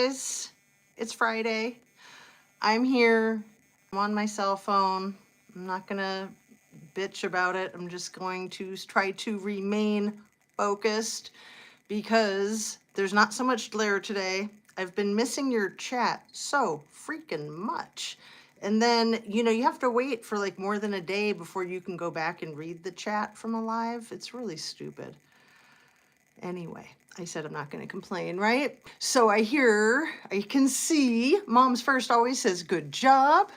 guys. It's Friday. I'm here. I'm on my cell phone. I'm not gonna bitch about it. I'm just going to try to remain focused because there's not so much glare today. I've been missing your chat so freaking much. And then, you have to wait for like more than a day before you can go back and read the chat from a live. It's really stupid. Anyway, I said I'm not going to complain, right? So I can see Mom's First always says, good job.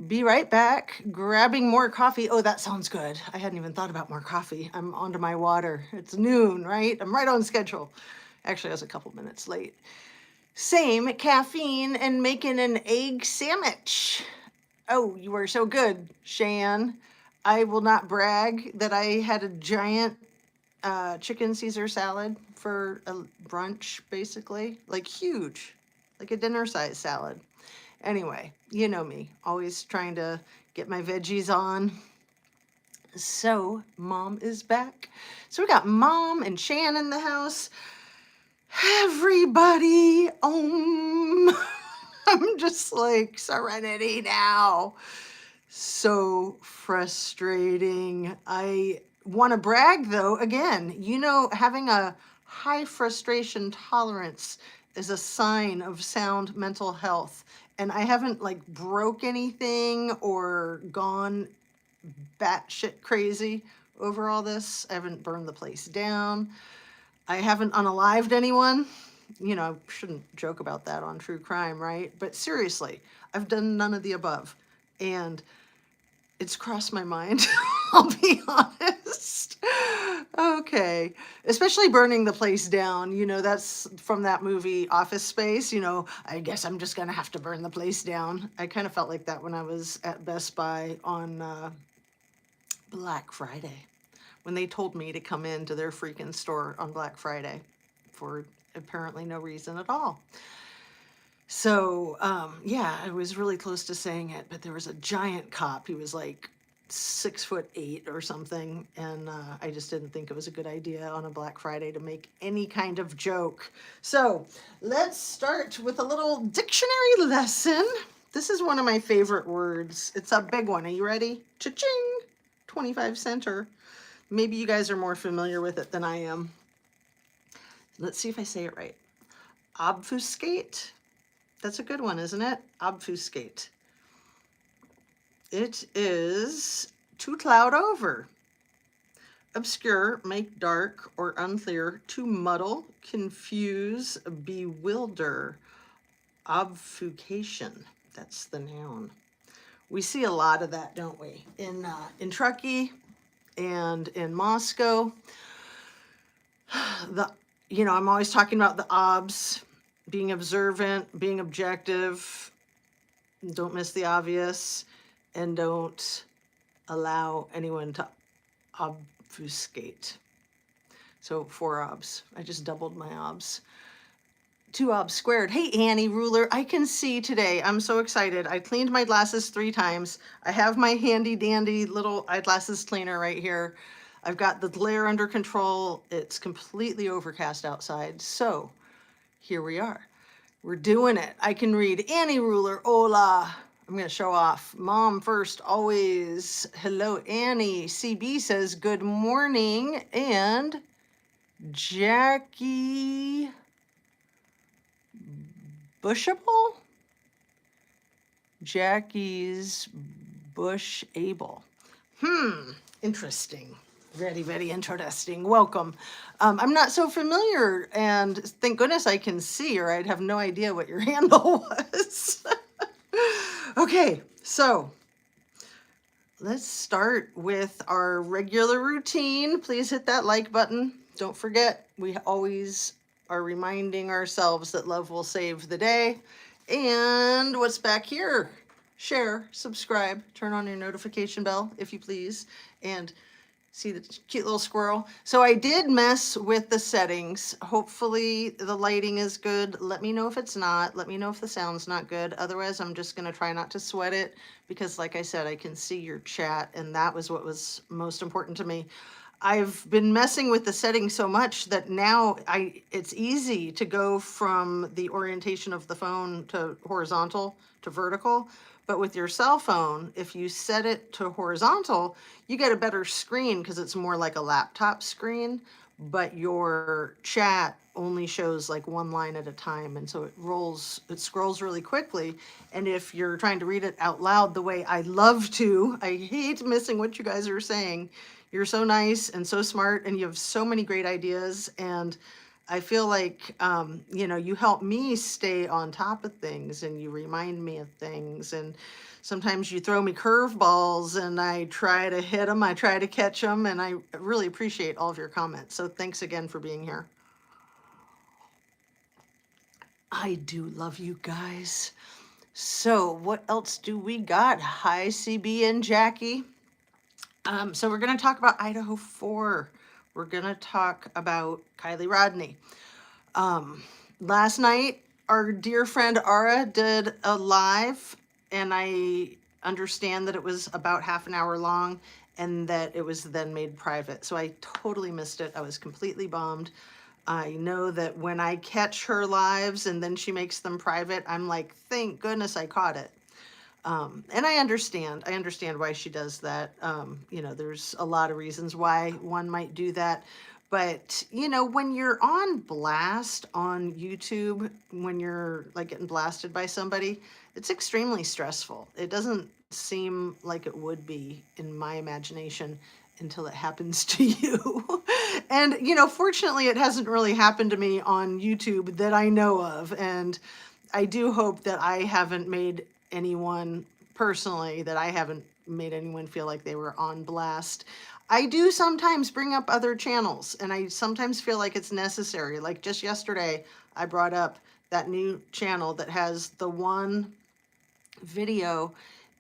Be right back. Grabbing more coffee. Oh, that sounds good. I hadn't even thought about more coffee. I'm onto my water. It's noon, right? I'm right on schedule. Actually, I was a couple minutes late. Same caffeine and making an egg sandwich. Oh, you are so good, Shan. I will not brag that I had a giant chicken Caesar salad for a brunch, basically. Like huge, like a dinner size salad. Anyway, you know me, always trying to get my veggies on. So Mom is back. So we got Mom and Shan in the house. Everybody, I'm just like, serenity now. So frustrating. I want to brag though, again, having a high frustration tolerance is a sign of sound mental health. And I haven't like broke anything or gone batshit crazy over all this. I haven't burned the place down. I haven't unalived anyone. Shouldn't joke about that on true crime, right? But seriously, I've done none of the above. And it's crossed my mind, I'll be honest. Okay. Especially burning the place down. That's from that movie Office Space. I guess I'm just going to have to burn the place down. I kind of felt like that when I was at Best Buy on Black Friday, when they told me to come into their freaking store on Black Friday for apparently no reason at all. So, yeah, I was really close to saying it, but there was a giant cop. He was like 6'8" or something. And I just didn't think it was a good idea on a Black Friday to make any kind of joke. So let's start with a little dictionary lesson. This is one of my favorite words. It's a big one. Are you ready? Cha-ching! 25-center. Maybe you guys are more familiar with it than I am. Let's see if I say it right. Obfuscate. That's a good one, isn't it? Obfuscate. It is to cloud over, obscure, make dark or unclear, to muddle, confuse, bewilder. Obfuscation. That's the noun. We see a lot of that, don't we? In Truckee and in Moscow. I'm always talking about the obs. Being observant, being objective, don't miss the obvious, and don't allow anyone to obfuscate. So 4 obs. I just doubled my obs. 2 obs squared. Hey, Annie Ruler, I can see today. I'm so excited. I cleaned my glasses 3 times. I have my handy dandy little eyeglasses cleaner right here. I've got the glare under control. It's completely overcast outside. So here we are. We're doing it. I can read Annie Ruler. Hola. I'm going to show off. Mom First, always. Hello, Annie. CB says good morning. And Jackie Bushable? Jackie's Bushable. Interesting. Very, very interesting. Welcome. I'm not so familiar, and thank goodness I can see, or I'd have no idea what your handle was. Okay, so let's start with our regular routine. Please hit that like button. Don't forget, we always are reminding ourselves that love will save the day. And what's back here? Share, subscribe, turn on your notification bell, if you please, and see the cute little squirrel. So I did mess with the settings. Hopefully the lighting is good. Let me know if it's not. Let me know if the sound's not good. Otherwise, I'm just going to try not to sweat it because, like I said, I can see your chat, and that was what was most important to me. I've been messing with the setting so much that now it's easy to go from the orientation of the phone to horizontal to vertical. But with your cell phone, if you set it to horizontal, you get a better screen because it's more like a laptop screen, but your chat only shows like one line at a time. And so it scrolls really quickly. And if you're trying to read it out loud the way I love to, I hate missing what you guys are saying. You're so nice and so smart, and you have so many great ideas. And I feel like, you help me stay on top of things and you remind me of things. And sometimes you throw me curveballs and I try to hit them, I try to catch them, and I really appreciate all of your comments. So thanks again for being here. I do love you guys. So what else do we got? Hi, CB and Jackie. So we're going to talk about Idaho 4. We're going to talk about Kylie Rodney. Last night, our dear friend Ara did a live, and I understand that it was about half an hour long and that it was then made private. So I totally missed it. I was completely bummed. I know that when I catch her lives and then she makes them private, I'm like, thank goodness I caught it. And I understand why she does that. There's a lot of reasons why one might do that. But, when you're on blast on YouTube, when you're like getting blasted by somebody, it's extremely stressful. It doesn't seem like it would be in my imagination until it happens to you. And, fortunately, it hasn't really happened to me on YouTube that I know of. And I do hope that I haven't made anyone personally, that I haven't made anyone feel like they were on blast. I do sometimes bring up other channels, and I sometimes feel like it's necessary. Like just yesterday, I brought up that new channel that has the one video,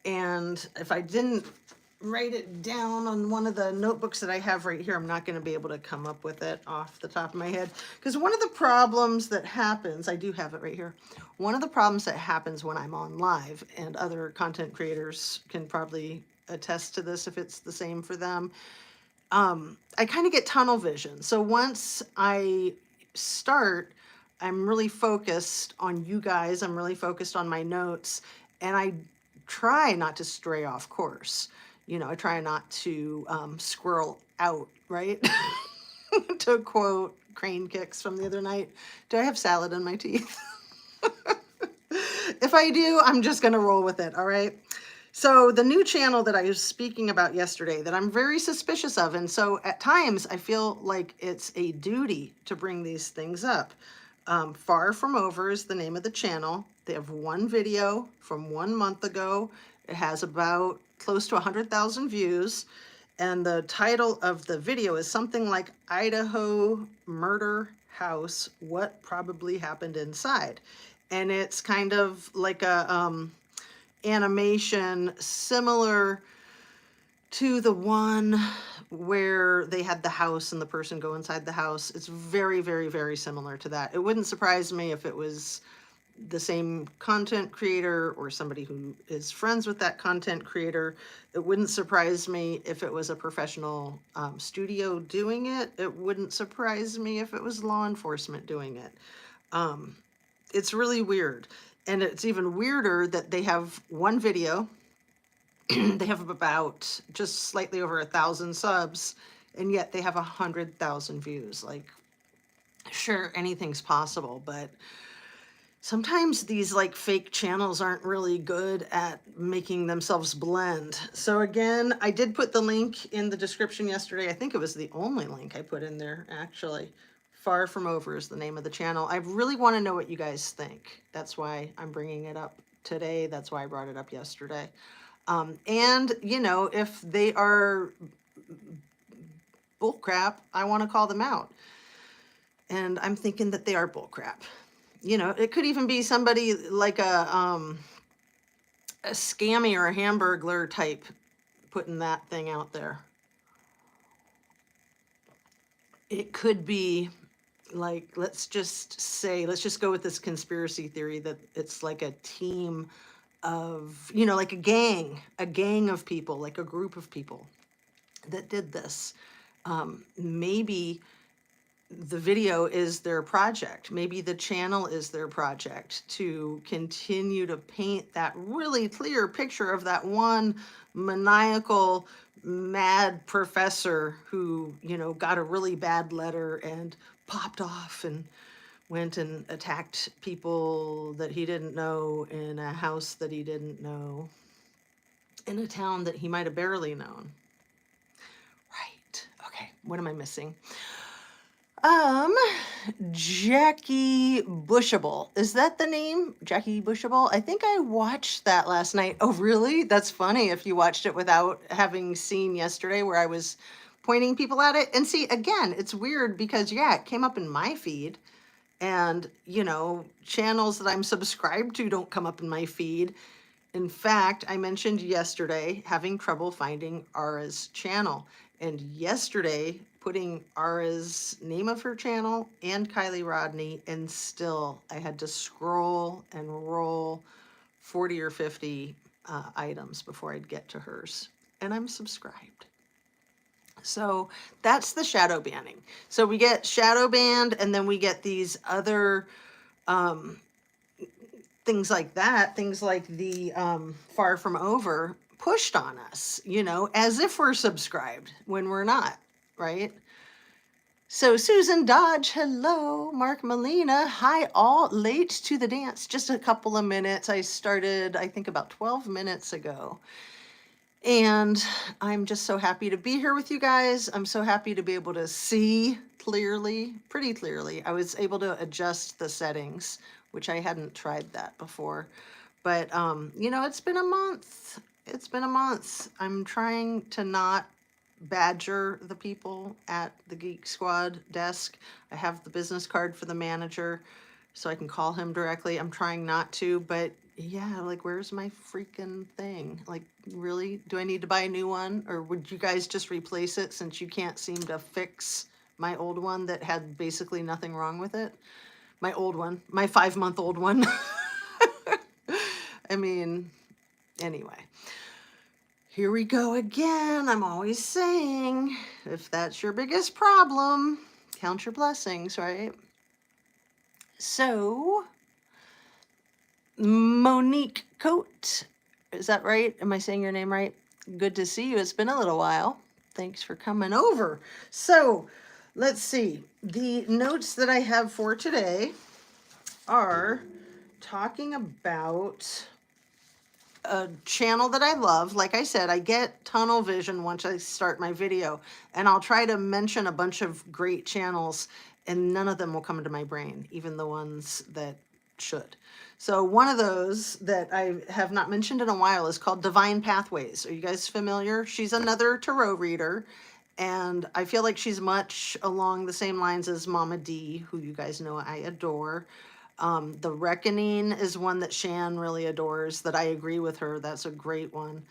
and if I didn't write it down on one of the notebooks that I have right here, I'm not going to be able to come up with it off the top of my head. Because one of the problems that happens, I do have it right here. One of the problems that happens when I'm on live, and other content creators can probably attest to this if it's the same for them, I kind of get tunnel vision. So once I start, I'm really focused on you guys. I'm really focused on my notes, and I try not to stray off course. I try not to squirrel out, right? To quote Crane Kicks from the other night. Do I have salad in my teeth? If I do, I'm just going to roll with it, all right? So the new channel that I was speaking about yesterday that I'm very suspicious of, and so at times I feel like it's a duty to bring these things up. Far From Over is the name of the channel. They have one video from 1 month ago. It has about close to 100,000 views. And the title of the video is something like Idaho Murder House, What Probably Happened Inside. And it's kind of like a animation similar to the one where they had the house and the person go inside the house. It's very, very, very similar to that. It wouldn't surprise me if it was the same content creator or somebody who is friends with that content creator. It wouldn't surprise me if it was a professional studio doing it. It wouldn't surprise me if it was law enforcement doing it. It's really weird. And it's even weirder that they have one video. They have about just slightly over 1,000 subs, and yet they have 100,000 views. Like, sure, anything's possible, but sometimes these like fake channels aren't really good at making themselves blend. So again, I did put the link in the description yesterday. I think it was the only link I put in there, actually. Far From Over is the name of the channel. I really want to know what you guys think. That's why I'm bringing it up today. That's why I brought it up yesterday. And, if they are bullcrap, I want to call them out. And I'm thinking that they are bullcrap. It could even be somebody like a scammy or a hamburglar type putting that thing out there. It could be like, let's just go with this conspiracy theory that it's like a team of, like a gang of people, like a group of people that did this. Maybe the video is their project. Maybe the channel is their project to continue to paint that really clear picture of that one maniacal, mad professor who, got a really bad letter and popped off and went and attacked people that he didn't know in a house that he didn't know in a town that he might have barely known. Right. Okay. What am I missing? Um, Jackie Bushable. Is that the name? Jackie Bushable? I think I watched that last night. Oh, really? That's funny if you watched it without having seen yesterday where I was pointing people at it. And see, again, it's weird because, yeah, it came up in my feed. And, channels that I'm subscribed to don't come up in my feed. In fact, I mentioned yesterday having trouble finding Ara's channel. And yesterday, putting Ara's name of her channel and Kylie Rodney, and still I had to scroll and roll 40 or 50 items before I'd get to hers. And I'm subscribed. So that's the shadow banning. So we get shadow banned, and then we get these other things like that, things like the Far From Over pushed on us, as if we're subscribed when we're not, right? So Susan Dodge, hello. Mark Molina, hi all. Late to the dance, just a couple of minutes. I started, I think, about 12 minutes ago. And I'm just so happy to be here with you guys. I'm so happy to be able to see clearly, pretty clearly. I was able to adjust the settings, which I hadn't tried that before. But, it's been a month. It's been a month. I'm trying to not badger the people at the Geek Squad desk. I have the business card for the manager, so I can call him directly. I'm trying not to, but yeah, like, where's my freaking thing? Like, really? Do I need to buy a new one? Or would you guys just replace it since you can't seem to fix my old one that had basically nothing wrong with it? My old one, my 5-month-old one. I mean, anyway. Here we go again. I'm always saying, if that's your biggest problem, count your blessings, right? So, Monique Coate, is that right? Am I saying your name right? Good to see you. It's been a little while. Thanks for coming over. So, let's see. The notes that I have for today are talking about a channel that I love. Like I said, I get tunnel vision once I start my video, and I'll try to mention a bunch of great channels, and none of them will come into my brain, even the ones that should. So one of those that I have not mentioned in a while is called Divine Pathways. Are you guys familiar? She's another tarot reader, and I feel like she's much along the same lines as Mama D, who you guys know I adore. The Reckoning is one that Shan really adores, that I agree with her. That's a great one.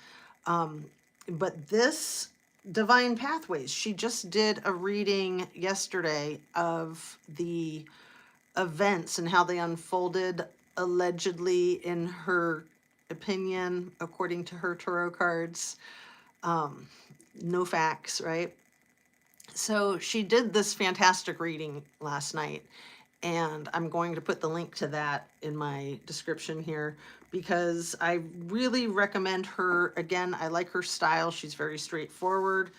But this Divine Pathways, she just did a reading yesterday of the events and how they unfolded allegedly, in her opinion, according to her tarot cards. No facts, right? So she did this fantastic reading last night, and I'm going to put the link to that in my description here because I really recommend her. Again, I like her style. She's very straightforward,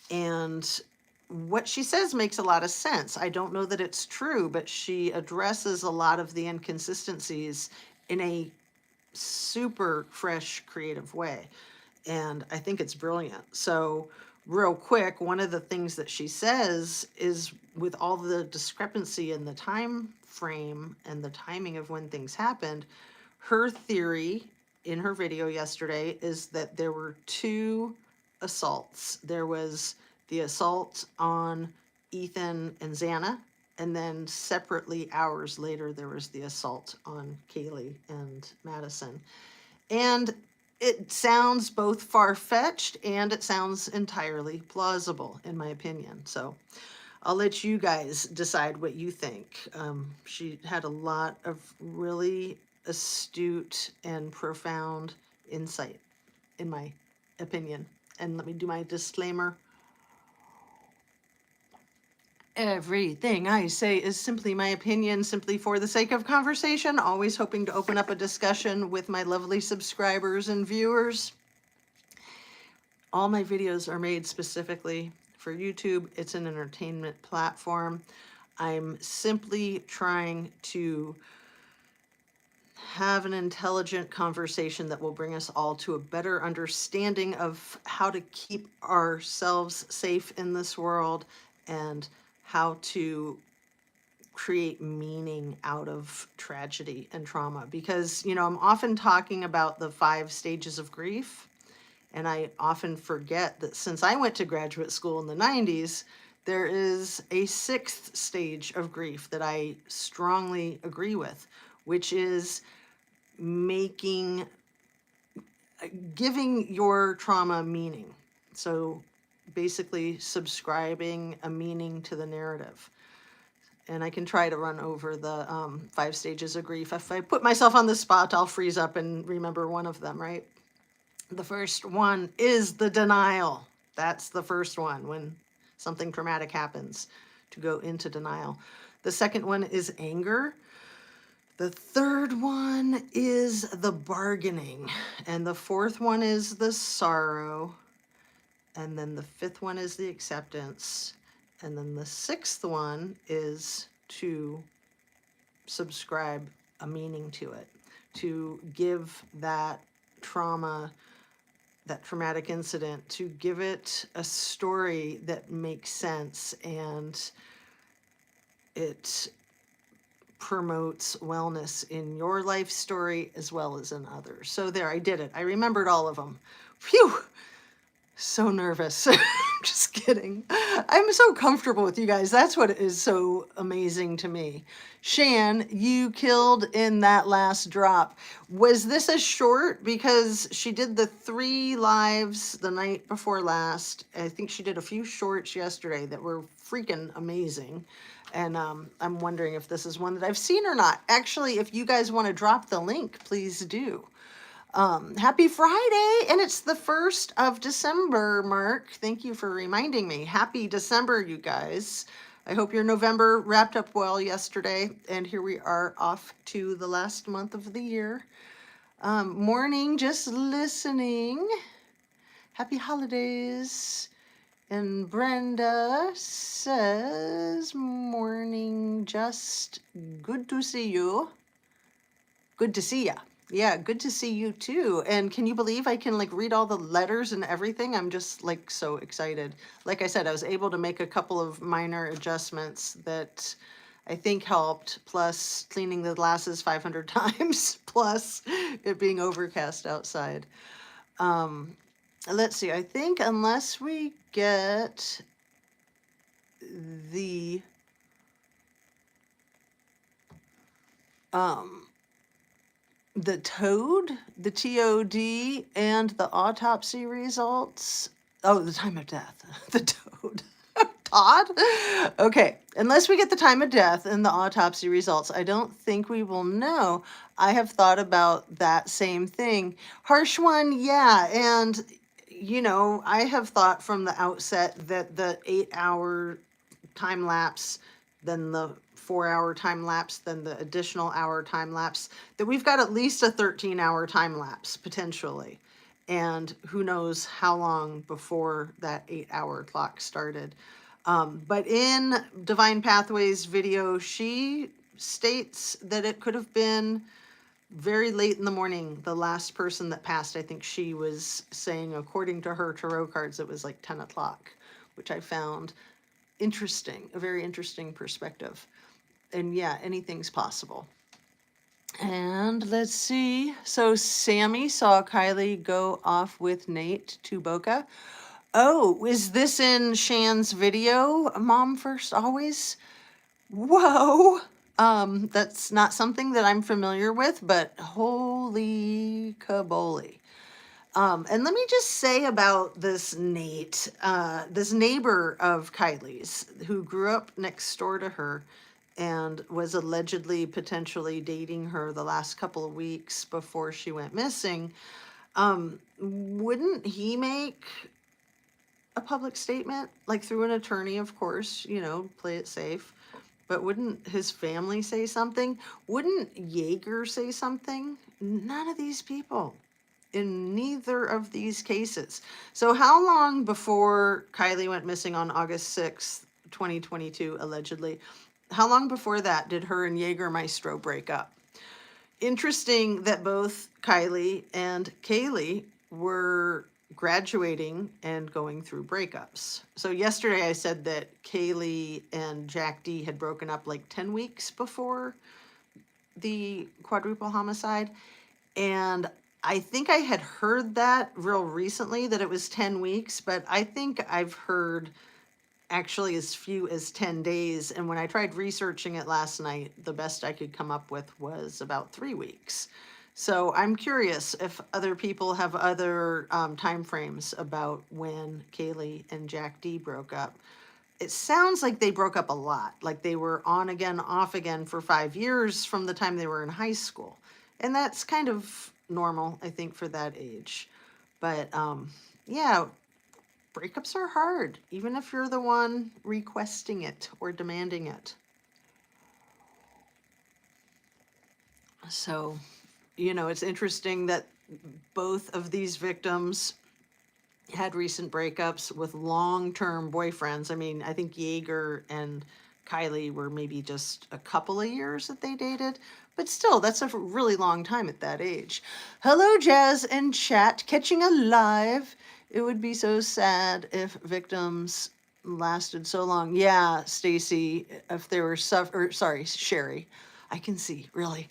and what she says makes a lot of sense. I don't know that it's true, but she addresses a lot of the inconsistencies in a super fresh, creative way. And I think it's brilliant. So, real quick, one of the things that she says is, with all the discrepancy in the time frame and the timing of when things happened, her theory in her video yesterday is that there were two assaults. There was the assault on Ethan and Xana, and then separately, hours later, there was the assault on Kaylee and Madison. And it sounds both far-fetched and it sounds entirely plausible, in my opinion. So I'll let you guys decide what you think. She had a lot of really astute and profound insight, in my opinion. And let me do my disclaimer. Everything I say is simply my opinion, simply for the sake of conversation, always hoping to open up a discussion with my lovely subscribers and viewers. All my videos are made specifically for YouTube. It's an entertainment platform. I'm simply trying to have an intelligent conversation that will bring us all to a better understanding of how to keep ourselves safe in this world and how to create meaning out of tragedy and trauma. Because, I'm often talking about the 5 stages of grief, and I often forget that since I went to graduate school in the 90s, there is a 6th stage of grief that I strongly agree with, which is giving your trauma meaning. So basically subscribing a meaning to the narrative. And I can try to run over the 5 stages of grief. If I put myself on the spot, I'll freeze up and remember one of them, right? The first one is the denial. That's the first one, when something traumatic happens, to go into denial. The second one is anger. The third one is the bargaining. And the fourth one is the sorrow. And then the fifth one is the acceptance. And then the sixth one is to subscribe a meaning to it, to give that trauma, that traumatic incident, to give it a story that makes sense, and it promotes wellness in your life story as well as in others. So there, I did it. I remembered all of them. Phew! So nervous. Just kidding. I'm so comfortable with you guys. That's what is so amazing to me. Shan, you killed in that last drop. Was this a short? Because she did the 3 lives the night before last. I think she did a few shorts yesterday that were freaking amazing. And I'm wondering if this is one that I've seen or not. Actually, if you guys want to drop the link, please do. Happy Friday, and it's the 1st of December, Mark. Thank you for reminding me. Happy December, you guys. I hope your November wrapped up well yesterday, and here we are off to the last month of the year. Morning, just listening. Happy holidays. And Brenda says, morning, just good to see you. Good to see ya. Yeah, good to see you too. And can you believe I can read all the letters and everything? I'm just so excited. Like I said, I was able to make a couple of minor adjustments that I think helped, plus cleaning the glasses 500 times, plus it being overcast outside. Let's see, I think unless we get the toad, the TOD, and the autopsy results. Oh, the time of death, the toad. Todd? Okay, unless we get the time of death and the autopsy results, I don't think we will know. I have thought about that same thing. Harsh one, yeah, and I have thought from the outset that the 8-hour time lapse, then the 4-hour time lapse, then the additional hour time lapse, that we've got at least a 13-hour time lapse potentially. And who knows how long before that 8-hour clock started. But in Divine Pathways video, she states that it could have been very late in the morning, the last person that passed. I think she was saying, according to her tarot cards, it was 10 o'clock, which I found interesting, a very interesting perspective. And yeah, anything's possible. And let's see. So Sammy saw Kylie go off with Nate to Boca. Oh, is this in Shan's video? Mom first always? Whoa. That's not something that I'm familiar with, but holy kaboli. And let me just say about this Nate, this neighbor of Kylie's who grew up next door to her and was allegedly potentially dating her the last couple of weeks before she went missing. Wouldn't he make a public statement, like through an attorney, of course, play it safe. But wouldn't his family say something? Wouldn't Jaeger say something? None of these people in neither of these cases. So how long before Kylie went missing on August 6th, 2022, allegedly, how long before that did her and Jägermeister break up? Interesting that both Kylie and Kaylee were graduating and going through breakups. So yesterday I said that Kaylee and Jack D had broken up like 10 weeks before the quadruple homicide. And I think I had heard that real recently, that it was 10 weeks, but I think I've heard actually as few as 10 days. And when I tried researching it last night, the best I could come up with was about 3 weeks. So I'm curious if other people have other time frames about when Kaylee and Jack D broke up. It sounds like they broke up a lot, like they were on again, off again for 5 years from the time they were in high school. And that's kind of normal, I think, for that age. But yeah, breakups are hard, even if you're the one requesting it or demanding it. So, it's interesting that both of these victims had recent breakups with long-term boyfriends. I mean, I think Jaeger and Kylie were maybe just a couple of years that they dated, but still, that's a really long time at that age. Hello, Jazz and chat, catching alive. It would be so sad if victims lasted so long. Yeah, Stacy, if they were sorry, Sherry. I can see, really.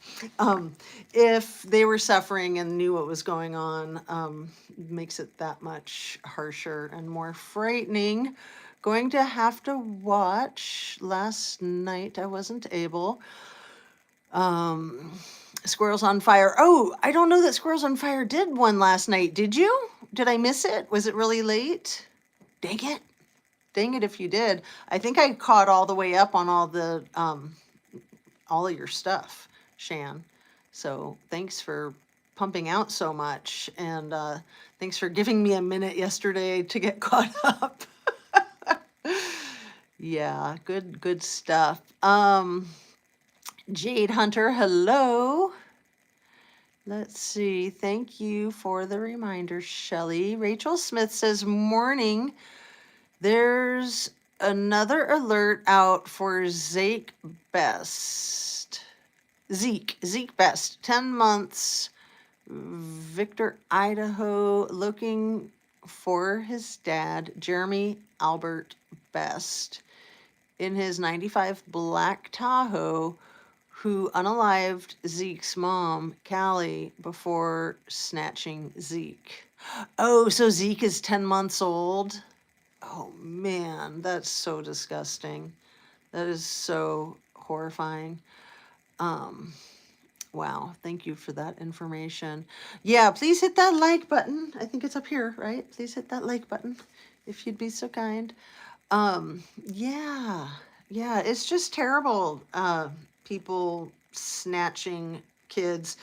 If they were suffering and knew what was going on, makes it that much harsher and more frightening. Going to have to watch. Last night I wasn't able. Squirrels on Fire. Oh, I don't know that Squirrels on Fire did one last night. Did you? Did I miss it? Was it really late? Dang it. Dang it if you did. I think I caught all the way up on all of your stuff, Shan. So thanks for pumping out so much, and thanks for giving me a minute yesterday to get caught up. Yeah, good stuff. Jade Hunter, hello. Let's see. Thank you for the reminder, Shelley. Rachel Smith says, morning. There's another alert out for Zeke Best. Zeke Best, 10 months, Victor, Idaho, looking for his dad, Jeremy Albert Best, in his 95 black Tahoe, who unalived Zeke's mom, Callie, before snatching Zeke. Oh, so Zeke is 10 months old? Oh man, that's so disgusting. That is so horrifying. Wow, thank you for that information. Yeah, please hit that like button. I think it's up here, right? Please hit that like button if you'd be so kind. Yeah, it's just terrible. People snatching kids.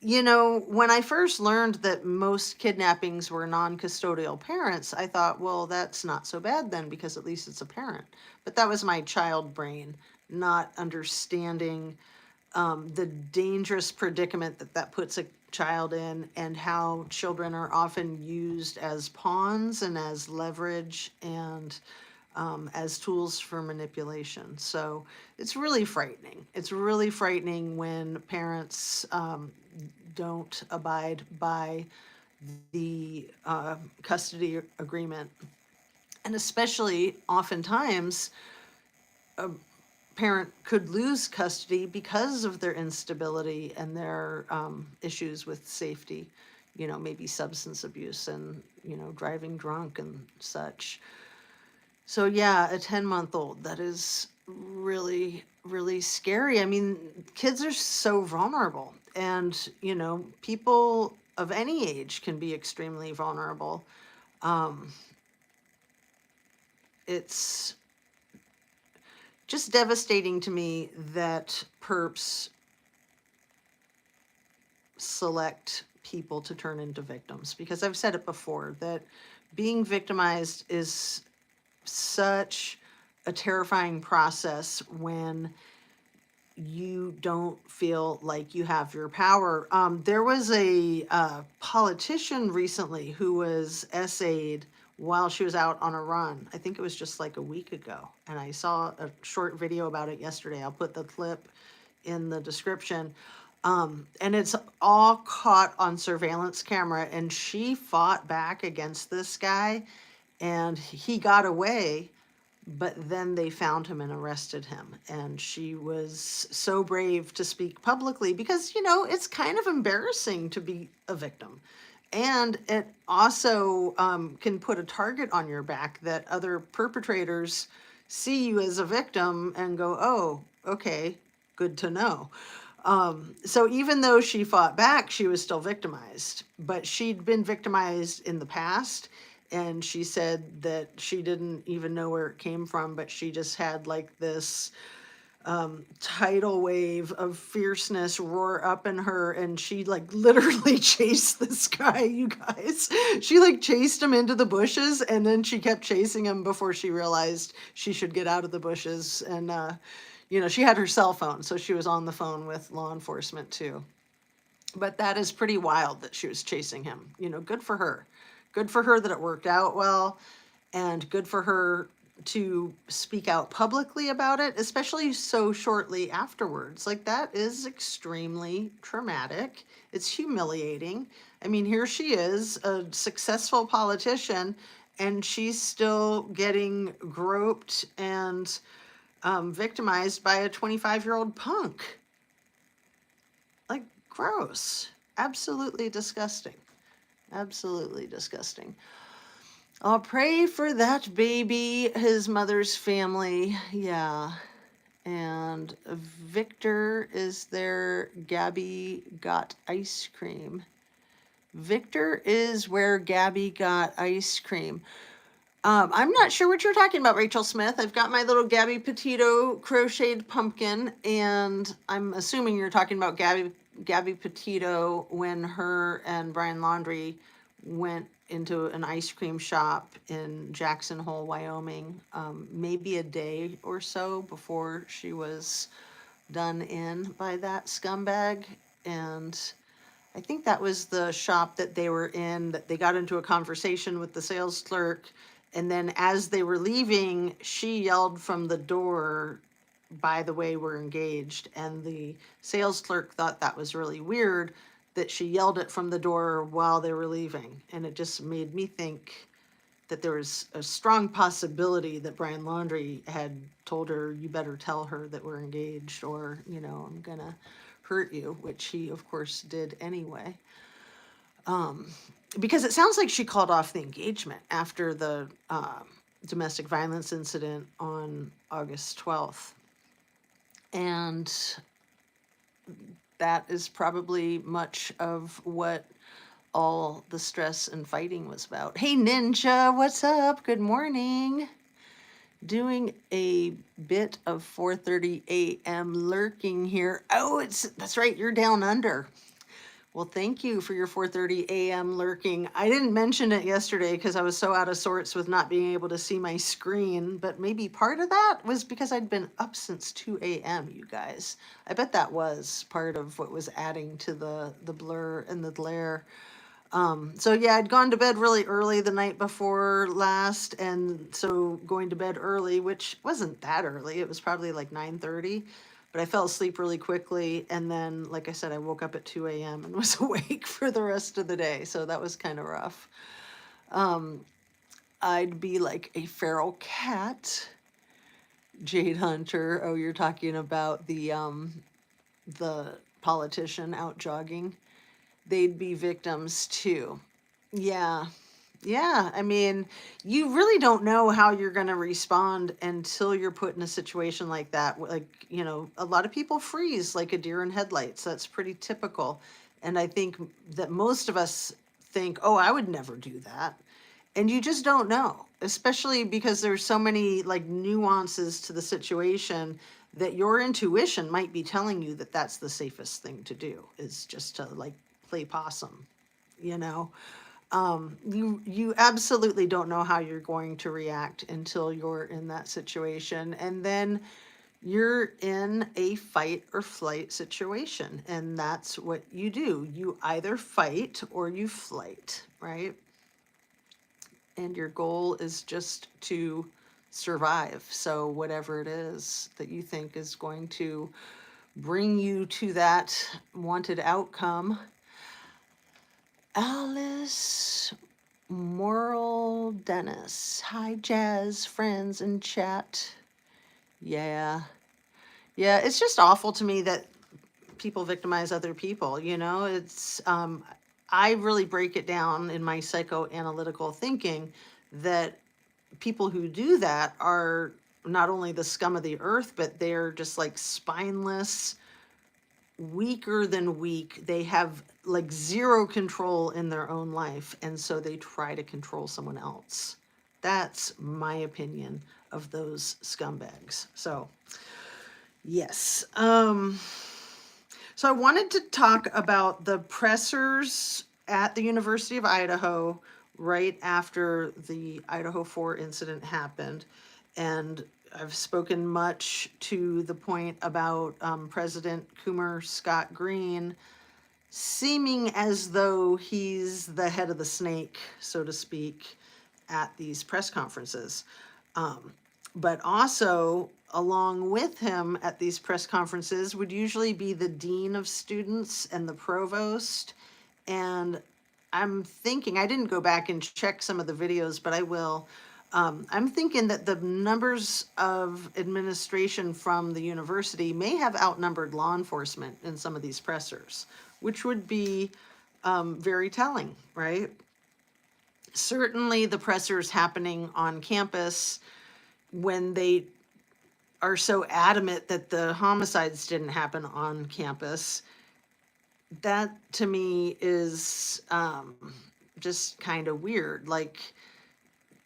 When I first learned that most kidnappings were non-custodial parents, I thought, well, that's not so bad then, because at least it's a parent. But that was my child brain, not understanding the dangerous predicament that puts a child in, and how children are often used as pawns and as leverage and as tools for manipulation. So it's really frightening. It's really frightening when parents don't abide by the custody agreement. And especially oftentimes, a parent could lose custody because of their instability and their issues with safety, maybe substance abuse and, driving drunk and such. So yeah, a 10-month-old, that is really, really scary. I mean, kids are so vulnerable, and, people of any age can be extremely vulnerable. It's just devastating to me that perps select people to turn into victims, because I've said it before that being victimized is such a terrifying process when you don't feel like you have your power. There was a politician recently who was SAed while she was out on a run. I think it was just like a week ago. And I saw a short video about it yesterday. I'll put the clip in the description. And it's all caught on surveillance camera. And she fought back against this guy and he got away, but then they found him and arrested him. And she was so brave to speak publicly because, you know, it's kind of embarrassing to be a victim. And it also can put a target on your back that other perpetrators see you as a victim and go, oh, okay, good to know. So even though she fought back, she was still victimized. But she'd been victimized in the past. And she said that she didn't even know where it came from, but she just had like this tidal wave of fierceness roar up in her, and she like literally chased this guy, you guys. She like chased him into the bushes, and then she kept chasing him before she realized she should get out of the bushes. And you know, she had her cell phone, so she was on the phone with law enforcement too. But that is pretty wild that she was chasing him. You know, good for her. Good for her that it worked out well, and good for her to speak out publicly about it, especially so shortly afterwards. Like, that is extremely traumatic. It's humiliating. I mean, here she is, a successful politician, and she's still getting groped and victimized by a 25-year-old punk. Like, gross. Absolutely disgusting. Absolutely disgusting. I'll pray for that baby, his mother's family. Yeah. And Victor is there. Gabby got ice cream. Victor is where Gabby got ice cream. I'm not sure what you're talking about, Rachel Smith. I've got my little Gabby Petito crocheted pumpkin, and I'm assuming you're talking about Gabby Petito when her and Brian Laundrie went into an ice cream shop in Jackson Hole, Wyoming, maybe a day or so before she was done in by that scumbag. And I think that was the shop that they were in, that they got into a conversation with the sales clerk. And then as they were leaving, she yelled from the door, by the way, we're engaged. And the sales clerk thought that was really weird that she yelled it from the door while they were leaving. And it just made me think that there was a strong possibility that Brian Laundrie had told her, you better tell her that we're engaged, or, you know, I'm gonna hurt you, which he of course did anyway. Because it sounds like she called off the engagement after the domestic violence incident on August 12th. And that is probably much of what all the stress and fighting was about. Hey Ninja, what's up? Good morning. Doing a bit of 4:30 a.m. lurking here. Oh, that's right, you're down under. Well, thank you for your 4:30 a.m. lurking. I didn't mention it yesterday because I was so out of sorts with not being able to see my screen, but maybe part of that was because I'd been up since 2 a.m., you guys. I bet that was part of what was adding to the blur and the glare. So yeah, I'd gone to bed really early the night before last, and so going to bed early, which wasn't that early, it was probably like 9:30. But I fell asleep really quickly, and then, like I said, I woke up at 2 a.m. and was awake for the rest of the day, so that was kind of rough. I'd be like a feral cat. Jade Hunter, oh, you're talking about the politician out jogging. They'd be victims too. Yeah. Yeah, I mean, you really don't know how you're going to respond until you're put in a situation like that. Like, you know, a lot of people freeze like a deer in headlights. That's pretty typical. And I think that most of us think, oh, I would never do that. And you just don't know, especially because there's so many like nuances to the situation that your intuition might be telling you that that's the safest thing to do, is just to like play possum, you know? You absolutely don't know how you're going to react until you're in that situation, and then you're in a fight or flight situation, and that's what you do. You either fight or you flight, right? And your goal is just to survive. So whatever it is that you think is going to bring you to that wanted outcome. Alice Moral Dennis. Hi, Jazz, friends in chat. Yeah. Yeah, it's just awful to me that people victimize other people, you know? I really break it down in my psychoanalytical thinking that people who do that are not only the scum of the earth, but they're just like spineless, weaker than weak. They have like zero control in their own life, and so they try to control someone else. That's my opinion of those scumbags. So, yes. So I wanted to talk about the pressers at the University of Idaho right after the Idaho 4 incident happened. And I've spoken much to the point about President Coomer Scott Green seeming as though he's the head of the snake, so to speak, at these press conferences. But also, along with him at these press conferences would usually be the dean of students and the provost. And I'm thinking, I didn't go back and check some of the videos, but I will. I'm thinking that the numbers of administration from the university may have outnumbered law enforcement in some of these pressers, which would be very telling, right? Certainly the pressers happening on campus when they are so adamant that the homicides didn't happen on campus, that to me is just kind of weird. Like,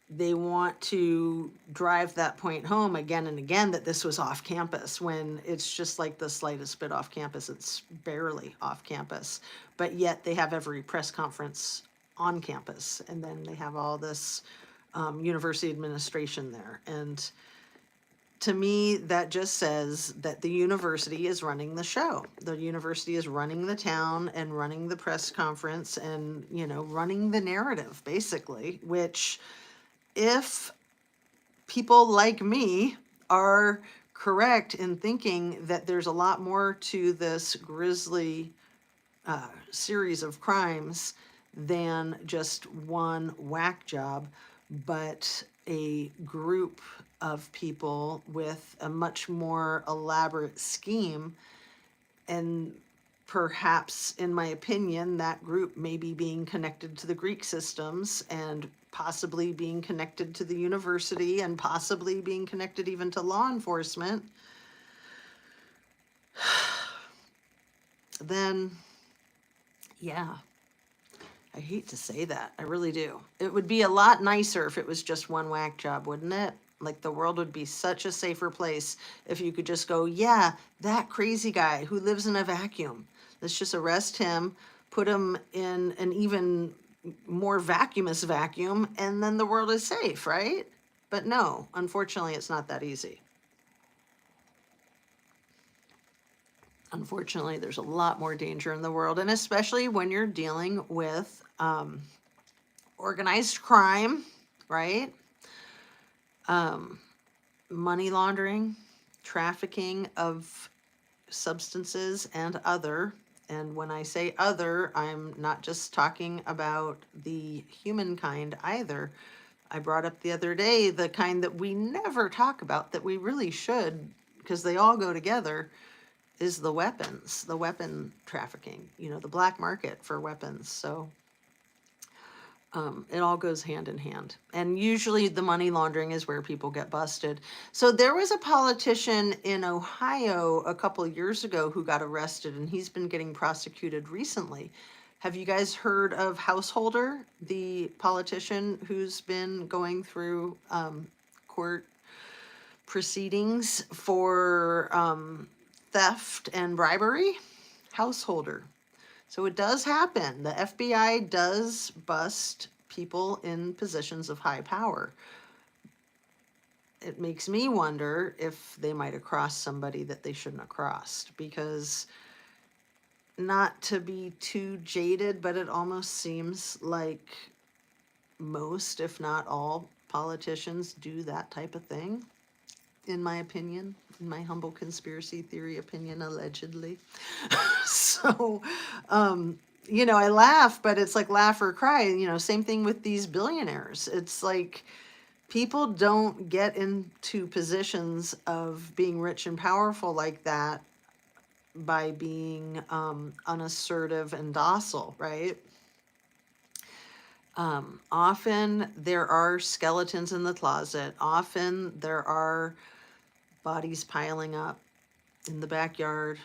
they want to drive that point home again and again that this was off campus when it's just like the slightest bit off campus. It's barely off campus, but yet they have every press conference on campus, and then they have all this university administration there. And to me, that just says that the university is running the show. The university is running the town and running the press conference and, you know, running the narrative, basically, which, if people like me are correct in thinking that there's a lot more to this grisly series of crimes than just one whack job, but a group of people with a much more elaborate scheme. And perhaps, in my opinion, that group may be being connected to the Greek systems and possibly being connected to the university and possibly being connected even to law enforcement. Then, yeah, I hate to say that. I really do. It would be a lot nicer if it was just one whack job, wouldn't it? Like, the world would be such a safer place if you could just go, yeah, that crazy guy who lives in a vacuum. Let's just arrest him, put him in an even more vacuumous vacuum, and then the world is safe, right? But no, unfortunately, it's not that easy. Unfortunately, there's a lot more danger in the world, and especially when you're dealing with organized crime, right? Money laundering, trafficking of substances and other. And when I say other, I'm not just talking about the humankind either. I brought up the other day the kind that we never talk about that we really should, because they all go together, is the weapons, the weapon trafficking, you know, the black market for weapons. So it all goes hand in hand. And usually the money laundering is where people get busted. So there was a politician in Ohio a couple of years ago who got arrested, and he's been getting prosecuted recently. Have you guys heard of Householder, the politician who's been going through court proceedings for theft and bribery? Householder. So it does happen. The FBI does bust people in positions of high power. It makes me wonder if they might have crossed somebody that they shouldn't have crossed, because not to be too jaded, but it almost seems like most, if not all, politicians do that type of thing, in my opinion, in my humble conspiracy theory opinion, allegedly. So, I laugh, but it's like laugh or cry. Same thing with these billionaires. It's like people don't get into positions of being rich and powerful like that by being unassertive and docile, right? Often there are skeletons in the closet. Often there are bodies piling up in the backyard,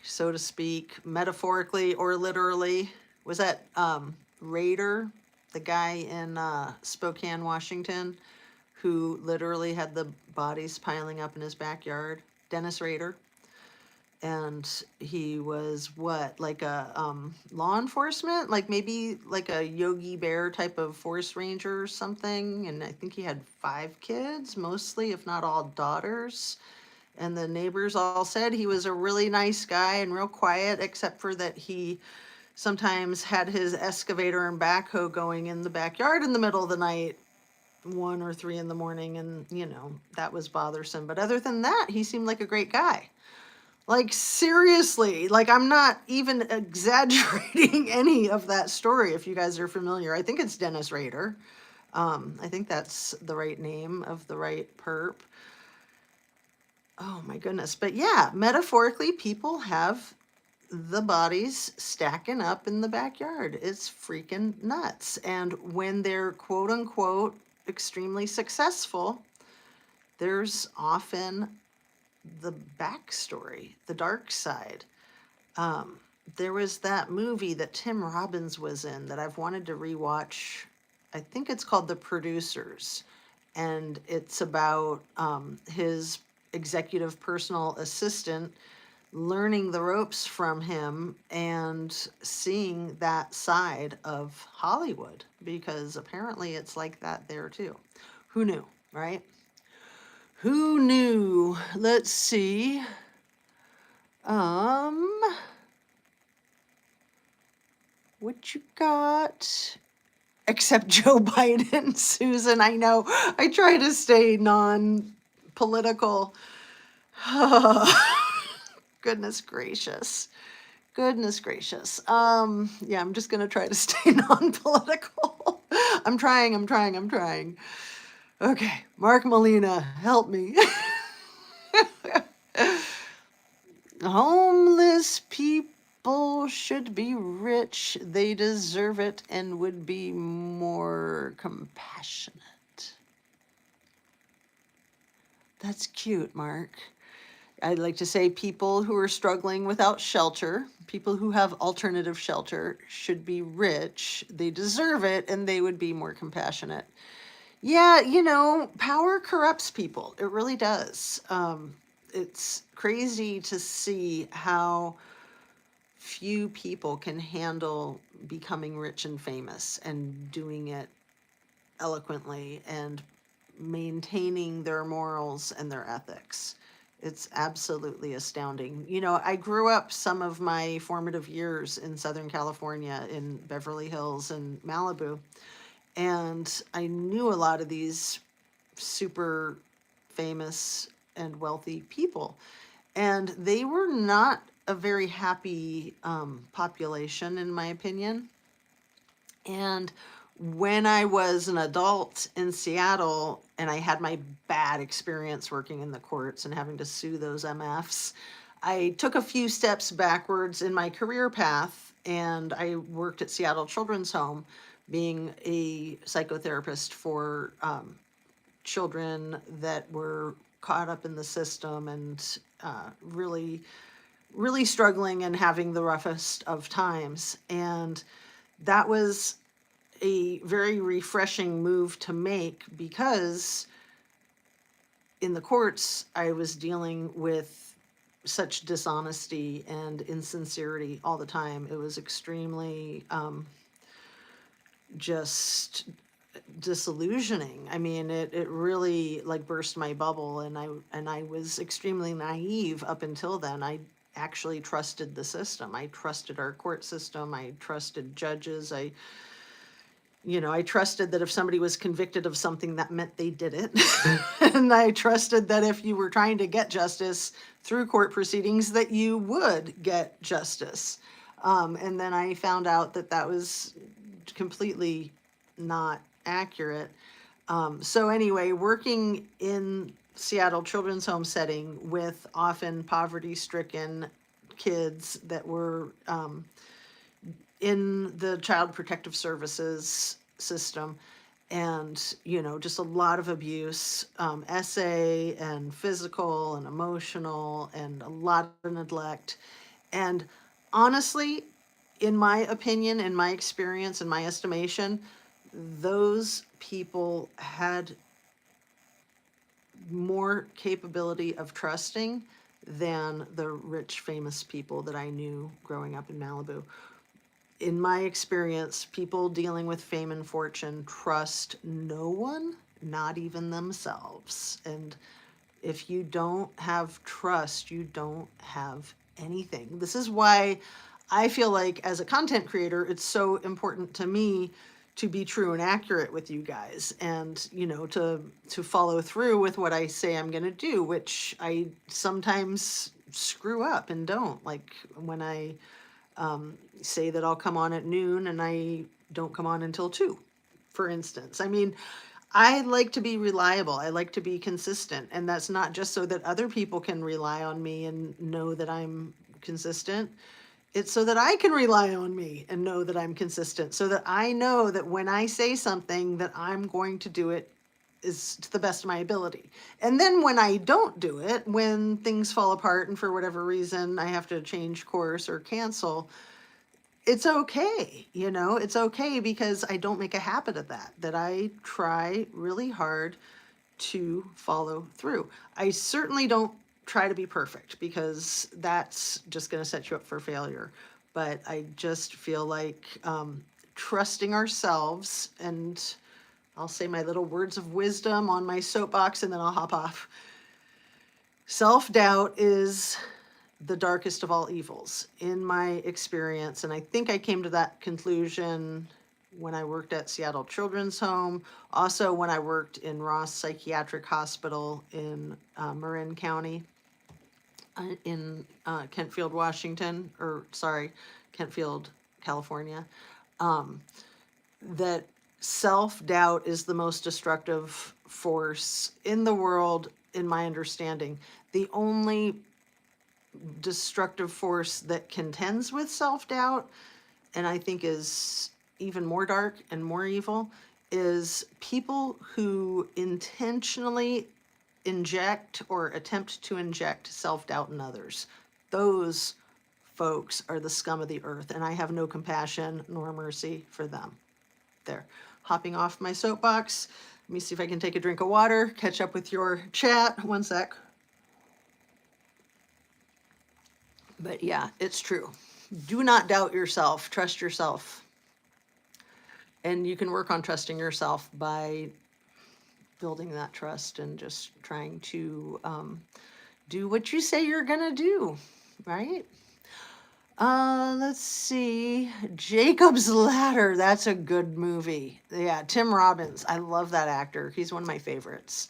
so to speak, metaphorically or literally. Was that Rader, the guy in Spokane, Washington, who literally had the bodies piling up in his backyard? Dennis Rader. And he was what, like a law enforcement, like maybe like a Yogi Bear type of forest ranger or something. And I think he had 5 kids, mostly, if not all, daughters. And the neighbors all said he was a really nice guy and real quiet, except for that he sometimes had his excavator and backhoe going in the backyard in the middle of the night, 1 or 3 in the morning, and that was bothersome. But other than that, he seemed like a great guy. Like, seriously, like, I'm not even exaggerating any of that story, if you guys are familiar. I think it's Dennis Rader. I think that's the right name of the right perp. Oh my goodness. But yeah, metaphorically, people have the bodies stacking up in the backyard. It's freaking nuts. And when they're quote unquote extremely successful, there's often the backstory, the dark side. There was that movie that Tim Robbins was in that I've wanted to rewatch. I think it's called The Producers, and it's about his executive personal assistant learning the ropes from him and seeing that side of Hollywood, because apparently it's like that there too. Who knew, right? Who knew? Let's see. What you got? Except Joe Biden, Susan. I know. I try to stay non-political. Goodness gracious. Goodness gracious. Yeah, I'm just gonna try to stay non-political. I'm trying. Okay, Mark Molina, help me. Homeless people should be rich. They deserve it and would be more compassionate. That's cute, Mark. I'd like to say people who are struggling without shelter, people who have alternative shelter, should be rich. They deserve it and they would be more compassionate. Yeah, power corrupts people. It really does. It's crazy to see how few people can handle becoming rich and famous and doing it eloquently and maintaining their morals and their ethics. It's absolutely astounding. I grew up some of my formative years in Southern California, in Beverly Hills and Malibu, and I knew a lot of these super famous and wealthy people, and they were not a very happy population, in my opinion. And when I was an adult in Seattle and I had my bad experience working in the courts and having to sue those MFs, I took a few steps backwards in my career path, and I worked at Seattle Children's Home being a psychotherapist for children that were caught up in the system and really, really struggling and having the roughest of times. And that was a very refreshing move to make, because in the courts, I was dealing with such dishonesty and insincerity all the time. It was extremely just disillusioning. I mean, it really like burst my bubble, and I was extremely naive up until then. I actually trusted the system. I trusted our court system. I trusted judges. I trusted that if somebody was convicted of something, that meant they did it. And I trusted that if you were trying to get justice through court proceedings, that you would get justice. And then I found out that that was completely not accurate. So anyway, working in Seattle children's home setting with often poverty-stricken kids that were in the Child Protective Services system, and just a lot of abuse, SAed and physical and emotional, and a lot of neglect. And honestly, in my opinion, in my experience, in my estimation, those people had more capability of trusting than the rich, famous people that I knew growing up in Malibu. In my experience, people dealing with fame and fortune trust no one, not even themselves. And if you don't have trust, you don't have anything. This is why I feel like as a content creator, it's so important to me to be true and accurate with you guys, and to follow through with what I say I'm going to do, which I sometimes screw up and don't. Like when I say that I'll come on at noon and I don't come on until 2, for instance. I mean, I like to be reliable. I like to be consistent. And that's not just so that other people can rely on me and know that I'm consistent. It's so that I can rely on me and know that I'm consistent, so that I know that when I say something, that I'm going to do it is to the best of my ability. And then when I don't do it, when things fall apart and for whatever reason I have to change course or cancel, it's okay. It's okay, because I don't make a habit of that I try really hard to follow through. I certainly don't try to be perfect, because that's just going to set you up for failure. But I just feel like trusting ourselves, and I'll say my little words of wisdom on my soapbox and then I'll hop off. Self-doubt is the darkest of all evils in my experience. And I think I came to that conclusion when I worked at Seattle Children's Home, also when I worked in Ross Psychiatric Hospital in Marin County, in Kentfield, Kentfield, California, that self-doubt is the most destructive force in the world, in my understanding. The only destructive force that contends with self-doubt, and I think is even more dark and more evil, is people who intentionally inject or attempt to inject self-doubt in others. Those folks are the scum of the earth, and I have no compassion nor mercy for them. There, hopping off my soapbox. Let me see if I can take a drink of water, catch up with your chat. One sec. But yeah, it's true. Do not doubt yourself. Trust yourself. And you can work on trusting yourself by building that trust and just trying to do what you say you're going to do, right? Let's see. Jacob's Ladder. That's a good movie. Yeah, Tim Robbins. I love that actor. He's one of my favorites.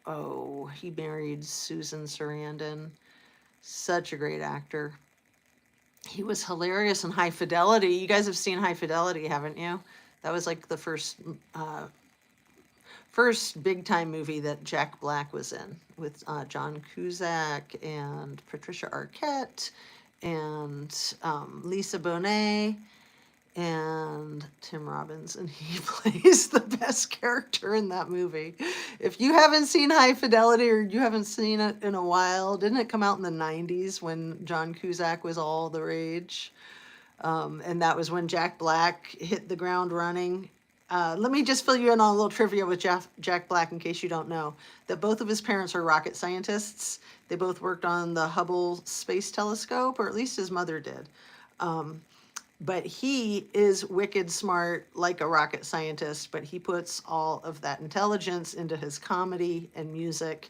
He married Susan Sarandon. Such a great actor. He was hilarious in High Fidelity. You guys have seen High Fidelity, haven't you? That was like the first big time movie that Jack Black was in, with John Cusack and Patricia Arquette and Lisa Bonet and Tim Robbins, and he plays the best character in that movie. If you haven't seen High Fidelity, or you haven't seen it in a while, didn't it come out in the 90s when John Cusack was all the rage? And that was when Jack Black hit the ground running. Let me just fill you in on a little trivia with Jack Black in case you don't know that both of his parents are rocket scientists. They both worked on the Hubble Space Telescope, or at least his mother did. But he is wicked smart, like a rocket scientist, but he puts all of that intelligence into his comedy and music,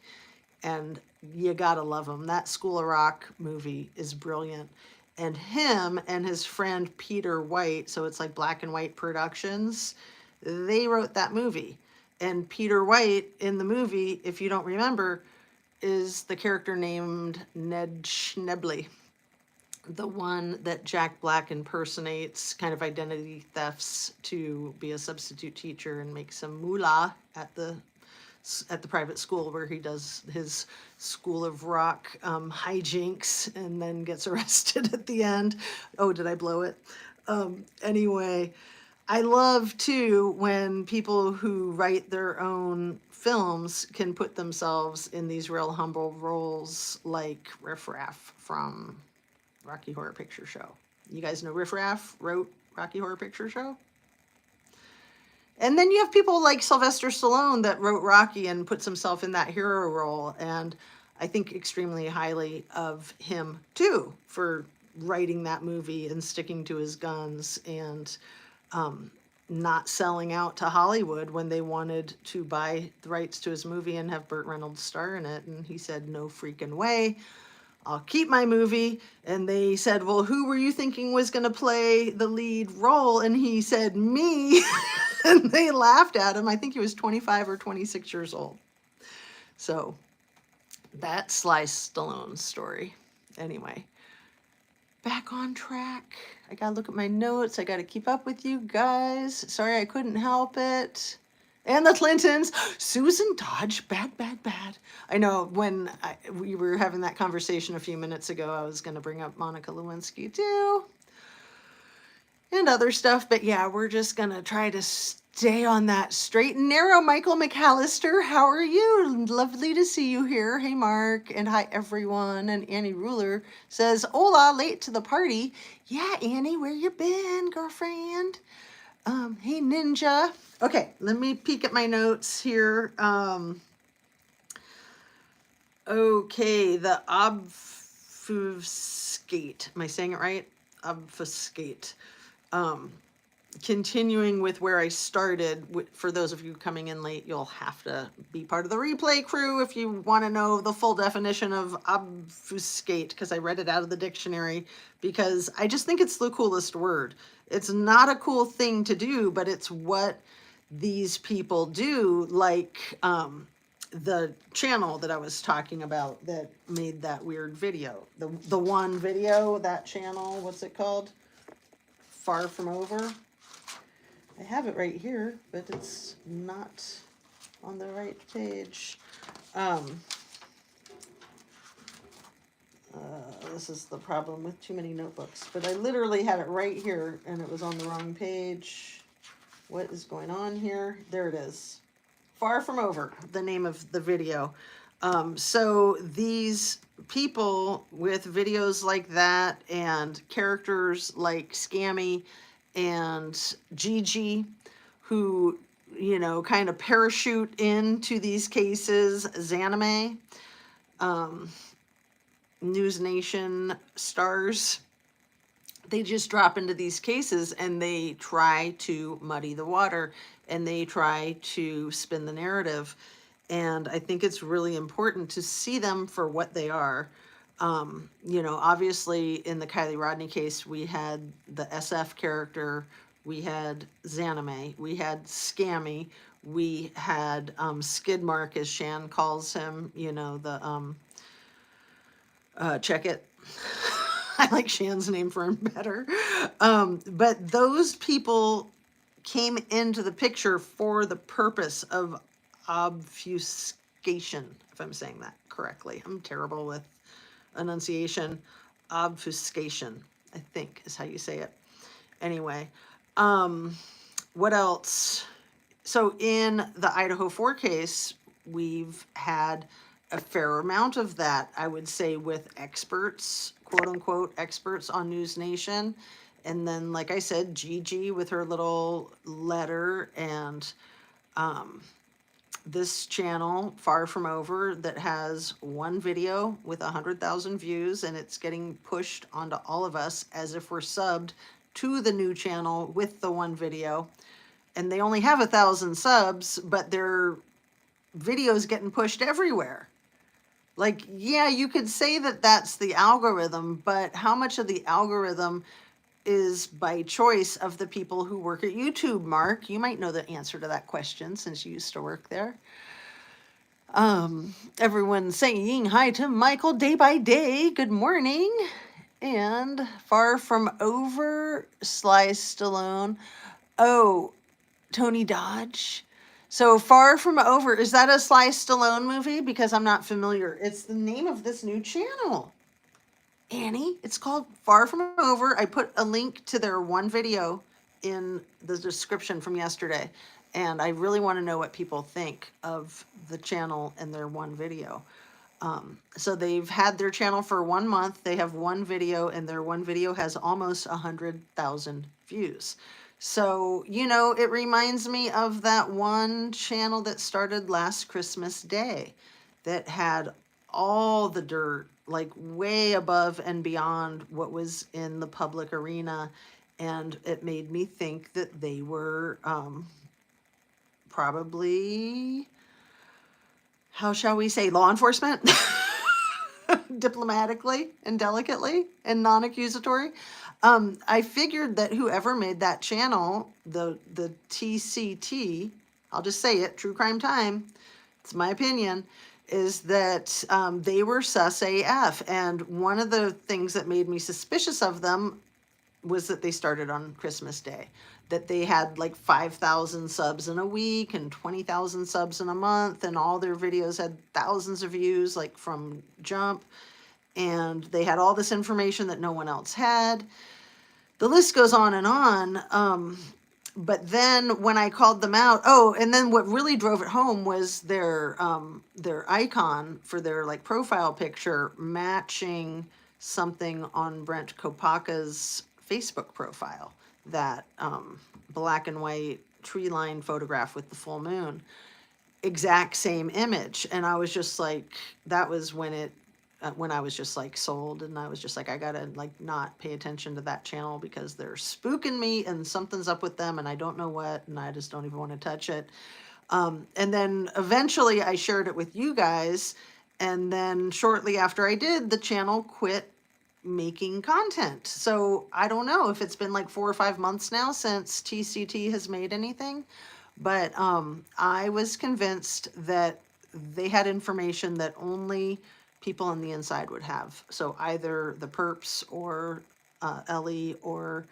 and you gotta love him. That School of Rock movie is brilliant. And him and his friend Peter White, so it's like Black and White Productions, they wrote that movie. And Peter White in the movie, if you don't remember, is the character named Ned Schnebley, the one that Jack Black impersonates, kind of identity thefts to be a substitute teacher and make some moolah at the private school where he does his School of Rock hijinks and then gets arrested at the end. Oh, did I blow it? Anyway, I love too when people who write their own films can put themselves in these real humble roles, like Riff Raff from Rocky Horror Picture Show. You guys know Riff Raff wrote Rocky Horror Picture Show? And then you have people like Sylvester Stallone that wrote Rocky and puts himself in that hero role. And I think extremely highly of him too for writing that movie and sticking to his guns and not selling out to Hollywood when they wanted to buy the rights to his movie and have Burt Reynolds star in it. And he said, no freaking way. I'll keep my movie. And they said, well, who were you thinking was going to play the lead role? And he said, me. And they laughed at him. I think he was 25 or 26 years old. So that's Sly Stallone's story. Anyway, back on track. I got to look at my notes. I got to keep up with you guys. Sorry, I couldn't help it. And the Clintons, Susan Dodge, bad. I know when we were having that conversation a few minutes ago, I was going to bring up Monica Lewinsky too. And other stuff. But yeah, we're just going to try to stay on that straight and narrow. Michael McAllister, how are you? Lovely to see you here. Hey, Mark. And hi, everyone. And Annie Ruler says, hola, late to the party. Yeah, Annie, where you been, girlfriend? Hey, Ninja. Okay, let me peek at my notes here. Okay, the obfuscate. Am I saying it right? Obfuscate. Continuing with where I started, for those of you coming in late, you'll have to be part of the replay crew if you want to know the full definition of obfuscate, because I read it out of the dictionary, because I just think it's the coolest word. It's not a cool thing to do, but it's what these people do, like the channel that I was talking about that made that weird video. The one video, that channel, what's it called? Far From Over. I have it right here, but it's not on the right page. This is the problem with too many notebooks, but I literally had it right here and it was on the wrong page. What is going on here? There it is. Far From Over, the name of the video. So these people with videos like that and characters like Scammy and Gigi, who, you know, kind of parachute into these cases, Zanime, News Nation stars, they just drop into these cases and they try to muddy the water and they try to spin the narrative. And I think it's really important to see them for what they are. You know, obviously in the Kylie Rodney case, we had the SF character, we had Zanime, we had Scammy, we had Skidmark, as Shan calls him, you know, the check it. I like Shan's name for him better. But those people came into the picture for the purpose of obfuscation, if I'm saying that correctly. I'm terrible with enunciation. Obfuscation, I think is how you say it. Anyway, what else? So in the Idaho 4 case, we've had a fair amount of that, I would say, with experts, quote unquote, experts on News Nation. And then, like I said, Gigi with her little letter, and this channel, Far From Over, that has one video with 100,000 views, and it's getting pushed onto all of us as if we're subbed to the new channel with the one video. And they only have 1,000 subs, but their videos getting pushed everywhere. Like, yeah, you could say that that's the algorithm, but how much of the algorithm is by choice of the people who work at YouTube, Mark? You might know the answer to that question since you used to work there. Everyone's saying hi to Michael day by day. Good morning. And Far From Over, Sly Stallone. Oh, Tony Dodge. So Far From Over, is that a Sly Stallone movie? Because I'm not familiar. It's the name of this new channel, Annie. It's called Far From Over. I put a link to their one video in the description from yesterday, and I really want to know what people think of the channel and their one video. So they've had their channel for 1 month. They have one video, and their one video has almost 100,000 views. So, you know, it reminds me of that one channel that started last Christmas Day that had all the dirt, like way above and beyond what was in the public arena. And it made me think that they were probably, how shall we say, law enforcement, diplomatically and delicately and non-accusatory. I figured that whoever made that channel, the TCT, I'll just say it, True Crime Time, it's my opinion, is that they were sus AF. And one of the things that made me suspicious of them was that they started on Christmas Day, that they had like 5,000 subs in a week and 20,000 subs in a month, and all their videos had thousands of views, like from jump, and they had all this information that no one else had. The list goes on and on. But then when I called them out, oh, and then what really drove it home was their icon for their like profile picture matching something on Brent Kopaka's Facebook profile, that black and white tree line photograph with the full moon, exact same image. And I was just like, that was when I was just like sold, and I was just like, I gotta like not pay attention to that channel because they're spooking me and something's up with them and I don't know what, and I just don't even want to touch it. And then eventually I shared it with you guys, and then shortly after I did, the channel quit making content. So I don't know if it's been like 4 or 5 months now since TCT has made anything, but I was convinced that they had information that only people on the inside would have. So either the perps or Ellie, or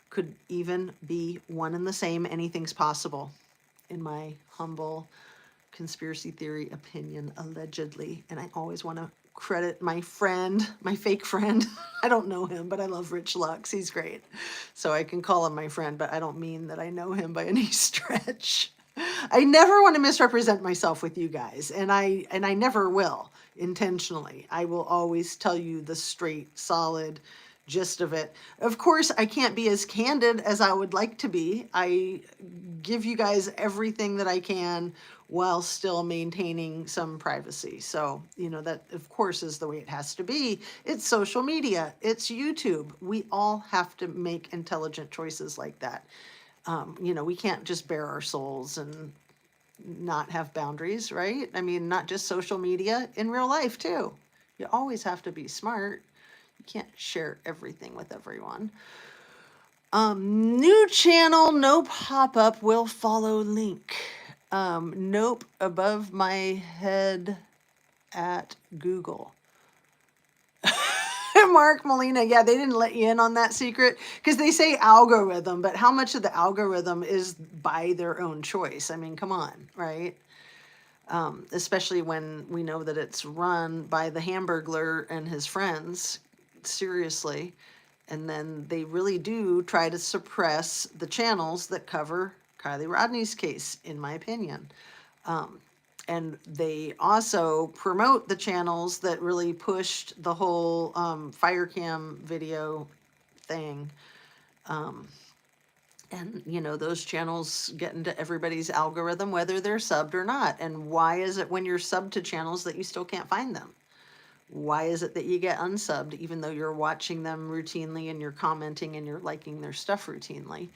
could even be one and the same. Anything's possible, in my humble conspiracy theory opinion, allegedly. And I always want to credit my friend, my fake friend. I don't know him, but I love Rich Lux. He's great. So I can call him my friend, but I don't mean that I know him by any stretch. I never want to misrepresent myself with you guys, and I never will intentionally. I will always tell you the straight, solid gist of it. Of course, I can't be as candid as I would like to be. I give you guys everything that I can while still maintaining some privacy. So, you know, that of course is the way it has to be. It's social media, it's YouTube. We all have to make intelligent choices like that. You know, we can't just bare our souls and not have boundaries, right? I mean, not just social media, in real life too. You always have to be smart. You can't share everything with everyone. New channel, no pop-up, will follow link. Nope, above my head at Google. Mark Molina, yeah, they didn't let you in on that secret because they say algorithm, but how much of the algorithm is by their own choice? I mean, come on, right? Especially when we know that it's run by the Hamburglar and his friends, seriously. And then they really do try to suppress the channels that cover Kylie Rodney's case, in my opinion. And they also promote the channels that really pushed the whole fire cam video thing. Um, and, you know, those channels get into everybody's algorithm, whether they're subbed or not. And why is it when you're subbed to channels that you still can't find them? Why is it that you get unsubbed even though you're watching them routinely and you're commenting and you're liking their stuff routinely?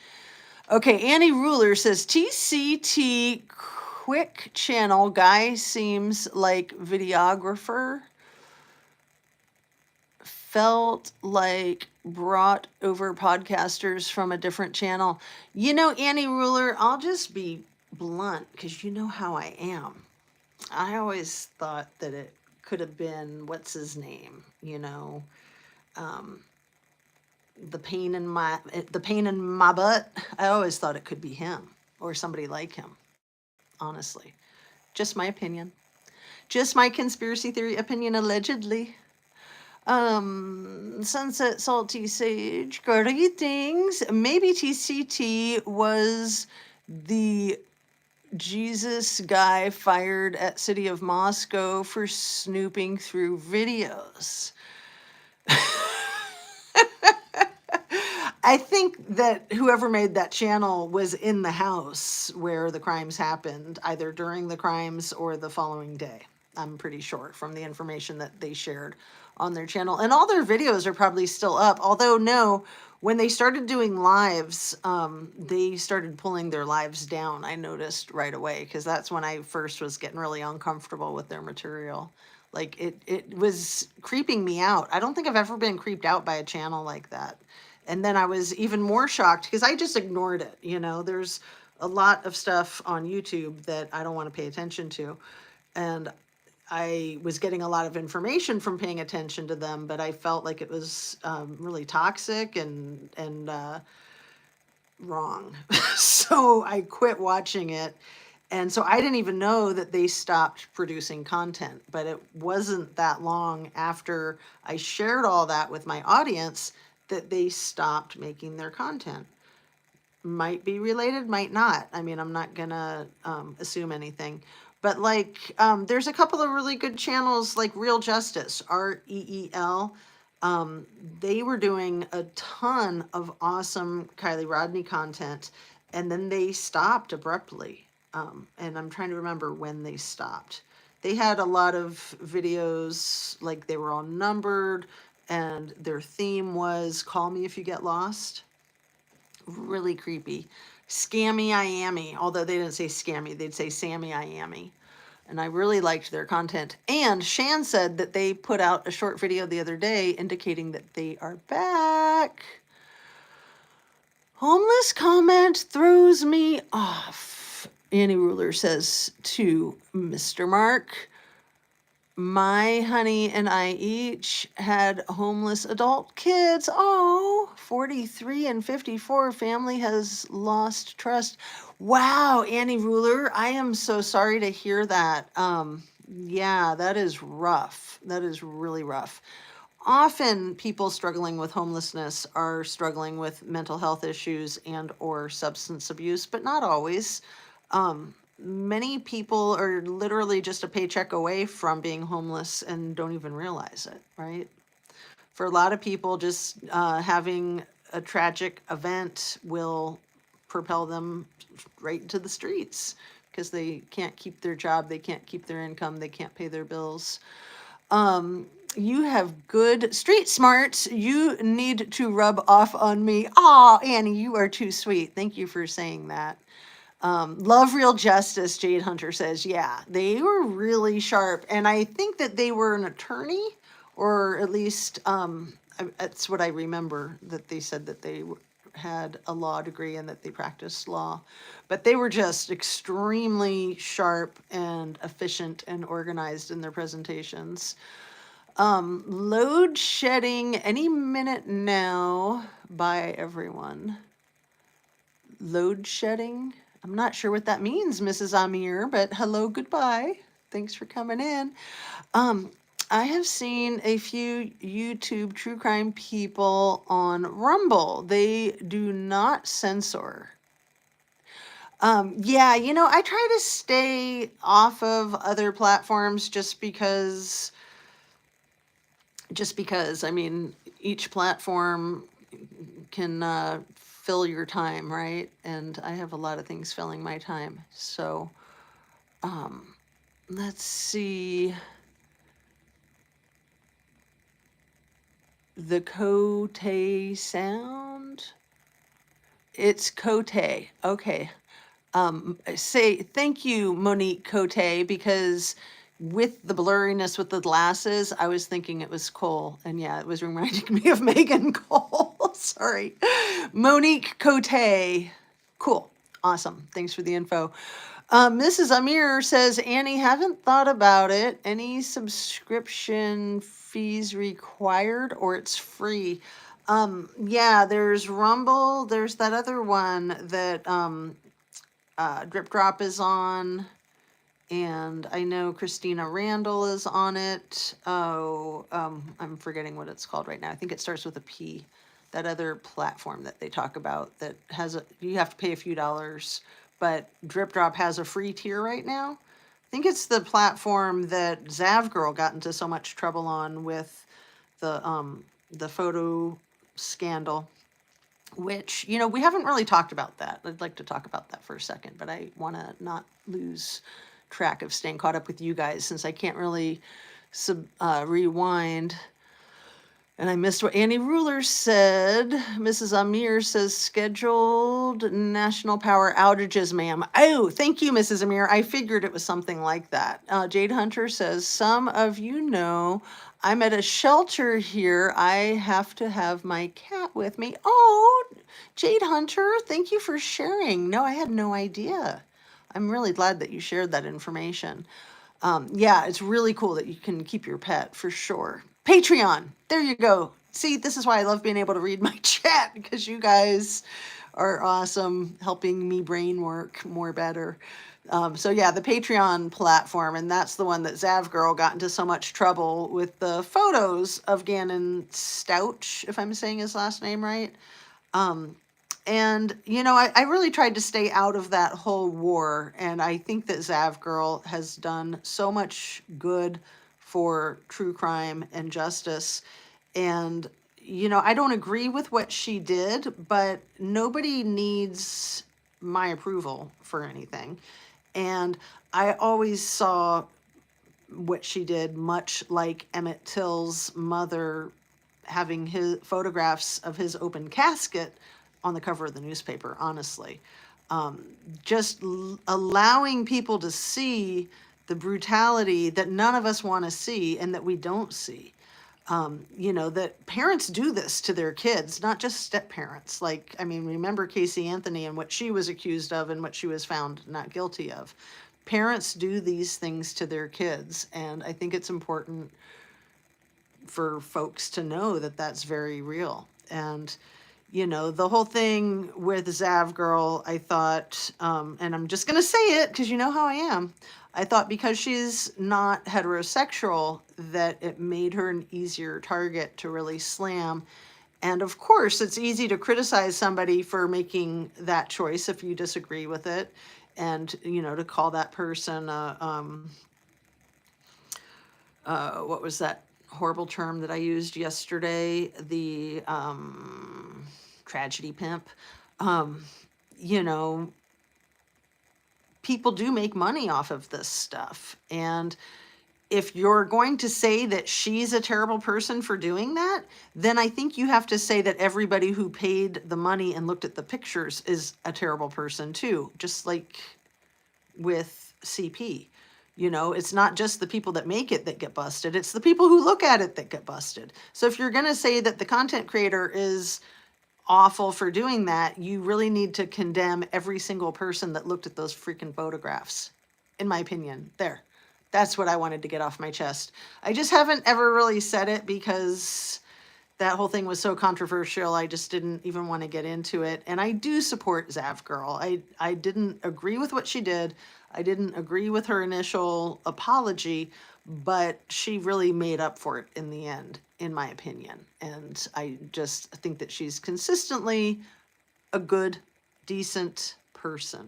Okay, Annie Ruler says TCT quick channel guy seems like videographer. Felt like brought over podcasters from a different channel. You know, Annie Ruler, I'll just be blunt because you know how I am. I always thought that it could have been, what's his name? You know, um, the pain in my butt. I always thought it could be him or somebody like him. Honestly, just my opinion. Just my conspiracy theory opinion, allegedly. Sunset Salty Sage, greetings. Maybe TCT was the Jesus guy fired at City of Moscow for snooping through videos. I think that whoever made that channel was in the house where the crimes happened, either during the crimes or the following day. I'm pretty sure from the information that they shared on their channel. And all their videos are probably still up. Although, no, when they started doing lives, they started pulling their lives down, I noticed right away, because that's when I first was getting really uncomfortable with their material. Like, it was creeping me out. I don't think I've ever been creeped out by a channel like that. And then I was even more shocked because I just ignored it. You know, there's a lot of stuff on YouTube that I don't want to pay attention to. And I was getting a lot of information from paying attention to them, but I felt like it was really toxic and wrong. So I quit watching it. And so I didn't even know that they stopped producing content, but it wasn't that long after I shared all that with my audience that they stopped making their content. Might be related, might not. I mean, I'm not gonna assume anything. But like, there's a couple of really good channels like Real Justice, REEL. They were doing a ton of awesome Kylie Rodney content, and then they stopped abruptly. And I'm trying to remember when they stopped. They had a lot of videos, like they were all numbered, and their theme was "Call Me If You Get Lost." Really creepy. Scammy Iammy, although they didn't say scammy, they'd say Sammy Iammy. And I really liked their content. And Shan said that they put out a short video the other day indicating that they are back. Homeless comment throws me off. Annie Ruler says to Mr. Mark, my honey and I each had homeless adult kids. Oh, 43 and 54 family has lost trust. Wow, Annie Ruler, I am so sorry to hear that. Yeah, that is rough. That is really rough. Often people struggling with homelessness are struggling with mental health issues and or substance abuse, but not always. Many people are literally just a paycheck away from being homeless and don't even realize it, right? For a lot of people, just having a tragic event will propel them right into the streets because they can't keep their job, they can't keep their income, they can't pay their bills. You have good street smarts. You need to rub off on me. Aw, Annie, you are too sweet. Thank you for saying that. Love Real Justice, Jade Hunter says, yeah, they were really sharp. And I think that they were an attorney, or at least that's what I remember, that they said that they had a law degree and that they practiced law. But they were just extremely sharp and efficient and organized in their presentations. Load shedding any minute now by everyone. Load shedding? I'm not sure what that means, Mrs. Amir, but hello, goodbye. Thanks for coming in. I have seen a few YouTube true crime people on Rumble. They do not censor. Yeah, you know, I try to stay off of other platforms just because, I mean, each platform can fill your time, right? And I have a lot of things filling my time. So let's see. The Cote sound. It's Cote. Okay. Say thank you, Monique Cote, because with the blurriness with the glasses, I was thinking it was Cole. And yeah, it was reminding me of Megan Cole. Sorry. Monique Cote. Cool. Awesome. Thanks for the info. Mrs. Amir says, Annie, haven't thought about it. Any subscription fees required or it's free? Yeah, there's Rumble. There's that other one that Drip Drop is on. And I know Christina Randall is on it. Oh, I'm forgetting what it's called right now. I think it starts with a P. That other platform that they talk about that has you have to pay a few dollars, but Drip Drop has a free tier right now. I think it's the platform that Zav Girl got into so much trouble on with the photo scandal, which, you know, we haven't really talked about that. I'd like to talk about that for a second, but I want to not lose track of staying caught up with you guys since I can't really rewind. And I missed what Annie Ruler said. Mrs. Amir says scheduled national power outages, ma'am. Oh, thank you, Mrs. Amir. I figured it was something like that. Jade Hunter says, some of you know I'm at a shelter here. I have to have my cat with me. Oh, Jade Hunter, thank you for sharing. No, I had no idea. I'm really glad that you shared that information. Yeah, it's really cool that you can keep your pet for sure. Patreon, there you go. See, this is why I love being able to read my chat because you guys are awesome, helping me brain work more better. So yeah, the Patreon platform, and that's the one that Zav Girl got into so much trouble with the photos of Gannon Stouch, if I'm saying his last name right. And, you know, I really tried to stay out of that whole war. And I think that Zav Girl has done so much good for true crime and justice. And, you know, I don't agree with what she did, but nobody needs my approval for anything. And I always saw what she did much like Emmett Till's mother having his photographs of his open casket on the cover of the newspaper, honestly. Just allowing people to see the brutality that none of us want to see and that we don't see. You know, that parents do this to their kids, not just step parents. Like, I mean, remember Casey Anthony and what she was accused of and what she was found not guilty of. Parents do these things to their kids, and I think it's important for folks to know that that's very real. And you know, the whole thing with Zav Girl, I thought, and I'm just going to say it because you know how I am. I thought because she's not heterosexual that it made her an easier target to really slam. And of course, it's easy to criticize somebody for making that choice if you disagree with it. And, you know, to call that person, what was that horrible term that I used yesterday? The tragedy pimp. You know, people do make money off of this stuff. And if you're going to say that she's a terrible person for doing that, then I think you have to say that everybody who paid the money and looked at the pictures is a terrible person too, just like with CP. You know, it's not just the people that make it that get busted, it's the people who look at it that get busted. So if you're going to say that the content creator is awful for doing that, you really need to condemn every single person that looked at those freaking photographs, in my opinion. There. That's what I wanted to get off my chest. I just haven't ever really said it because that whole thing was so controversial. I just didn't even want to get into it. And I do support Zav Girl. I didn't agree with what she did. I didn't agree with her initial apology, but she really made up for it in the end, in my opinion. And I just think that she's consistently a good, decent person,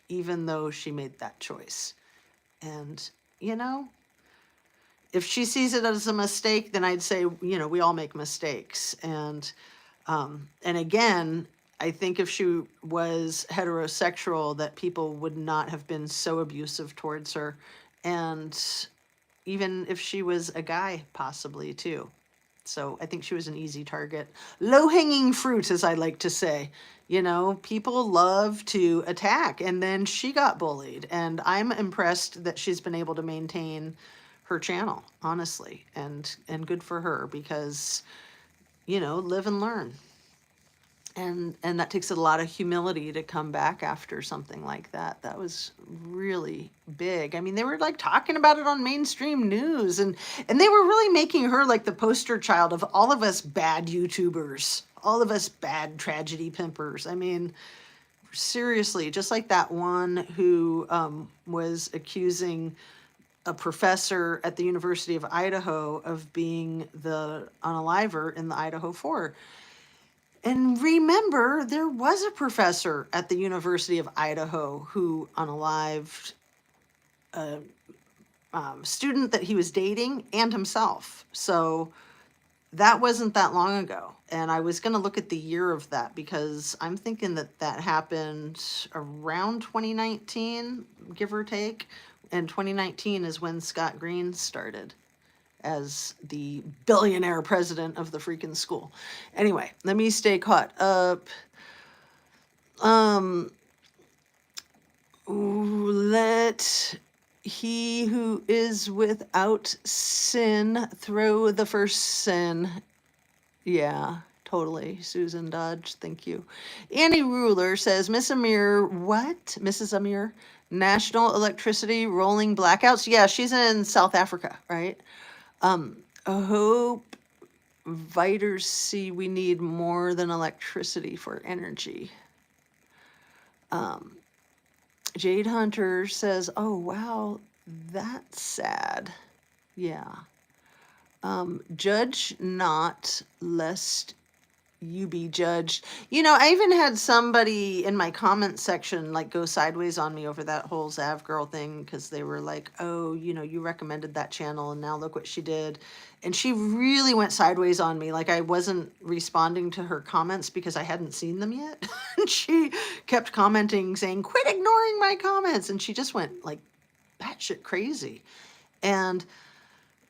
even though she made that choice. And, you know, if she sees it as a mistake, then I'd say, you know, we all make mistakes. And again, I think if she was heterosexual, that people would not have been so abusive towards her. And even if she was a guy, possibly too. So I think she was an easy target. Low hanging fruit, as I like to say. You know, people love to attack, and then she got bullied. And I'm impressed that she's been able to maintain her channel, honestly, and good for her, because, you know, live and learn. And that takes a lot of humility to come back after something like that. That was really big. I mean, they were like talking about it on mainstream news, and they were really making her like the poster child of all of us bad YouTubers, all of us bad tragedy pimpers. I mean, seriously, just like that one who was accusing a professor at the University of Idaho of being the unaliver in the Idaho 4. And remember, there was a professor at the University of Idaho who unalived a student that he was dating and himself. So that wasn't that long ago. And I was going to look at the year of that, because I'm thinking that that happened around 2019, give or take. And 2019 is when Scott Green started as the billionaire president of the freaking school. Anyway, let me stay caught up. Let he who is without sin throw the first sin. Yeah, totally. Susan Dodge, thank you. Annie Ruler says, Miss Amir, what? Mrs. Amir? National electricity rolling blackouts? Yeah, she's in South Africa, right? Hope Viters see we need more than electricity for energy. Jade Hunter says, oh, wow, that's sad. Yeah. Judge not, lest you be judged. You know, I even had somebody in my comment section like go sideways on me over that whole Zav Girl thing, because they were like, oh, you know, you recommended that channel and now look what she did. And she really went sideways on me, like I wasn't responding to her comments because I hadn't seen them yet. And she kept commenting saying, quit ignoring my comments. And she just went like batshit crazy. And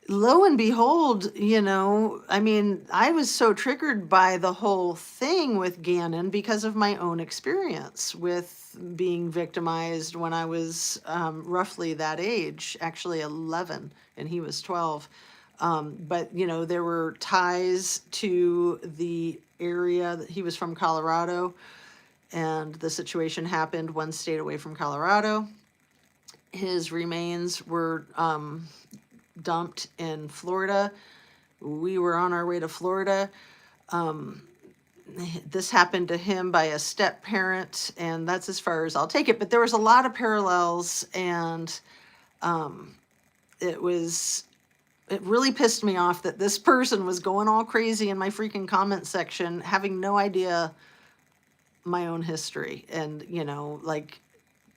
lo and behold, you know, I mean, I was so triggered by the whole thing with Gannon because of my own experience with being victimized when I was roughly that age, actually 11, and he was 12. But, you know, there were ties to the area that he was from, Colorado, and the situation happened one state away from Colorado. His remains were dumped in Florida. We were on our way to Florida. This happened to him by a step parent, and that's as far as I'll take it. But there was a lot of parallels, and it really pissed me off that this person was going all crazy in my freaking comment section, having no idea my own history, and, you know, like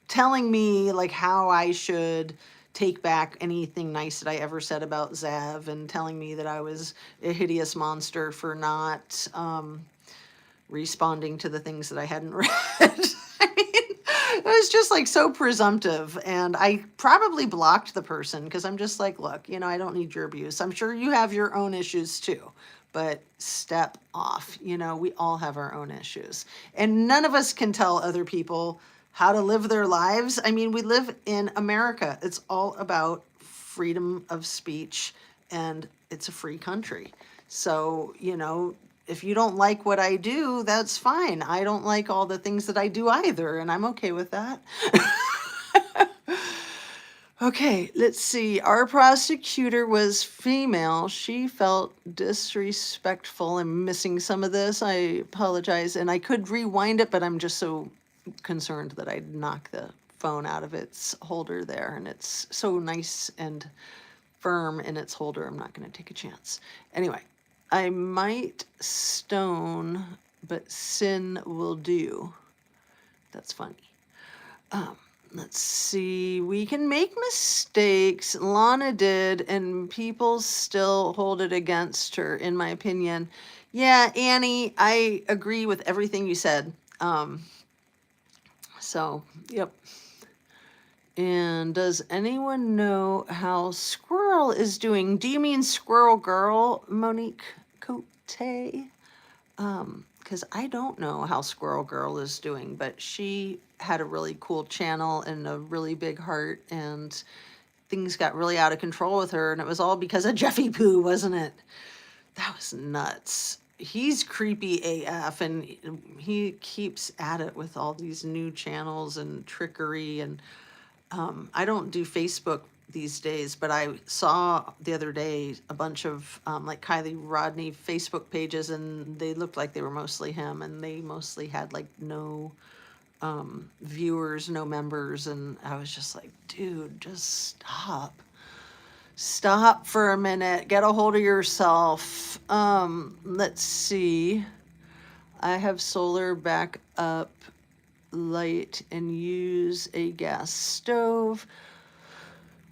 telling me like how I should take back anything nice that I ever said about Zav, and telling me that I was a hideous monster for not responding to the things that I hadn't read. I mean, it was just like so presumptive. And I probably blocked the person because I'm just like, look, you know, I don't need your abuse. I'm sure you have your own issues too, but step off. You know, we all have our own issues, and none of us can tell other people how to live their lives. I mean, we live in America. It's all about freedom of speech, and it's a free country. So, you know, if you don't like what I do, that's fine. I don't like all the things that I do either, and I'm okay with that. Okay, let's see. Our prosecutor was female. She felt disrespectful. I'm missing some of this. I apologize. And I could rewind it, but I'm just so concerned that I'd knock the phone out of its holder there. And it's so nice and firm in its holder. I'm not going to take a chance. Anyway, I might stone, but sin will do. That's funny. Let's see, we can make mistakes. Lana did, and people still hold it against her, in my opinion. Yeah, Annie, I agree with everything you said. So, yep. And does anyone know how Squirrel is doing? Do you mean Squirrel Girl, Monique Cote? Because I don't know how Squirrel Girl is doing, but she had a really cool channel and a really big heart, and things got really out of control with her, and it was all because of Jeffy Poo, wasn't it? That was nuts. He's creepy AF, and he keeps at it with all these new channels and trickery. And I don't do Facebook these days, but I saw the other day a bunch of like Kylie Rodney Facebook pages, and they looked like they were mostly him, and they mostly had like no viewers, no members. And I was just like, dude, just stop. Stop for a minute. Get a hold of yourself. Let's see. I have solar backup light and use a gas stove,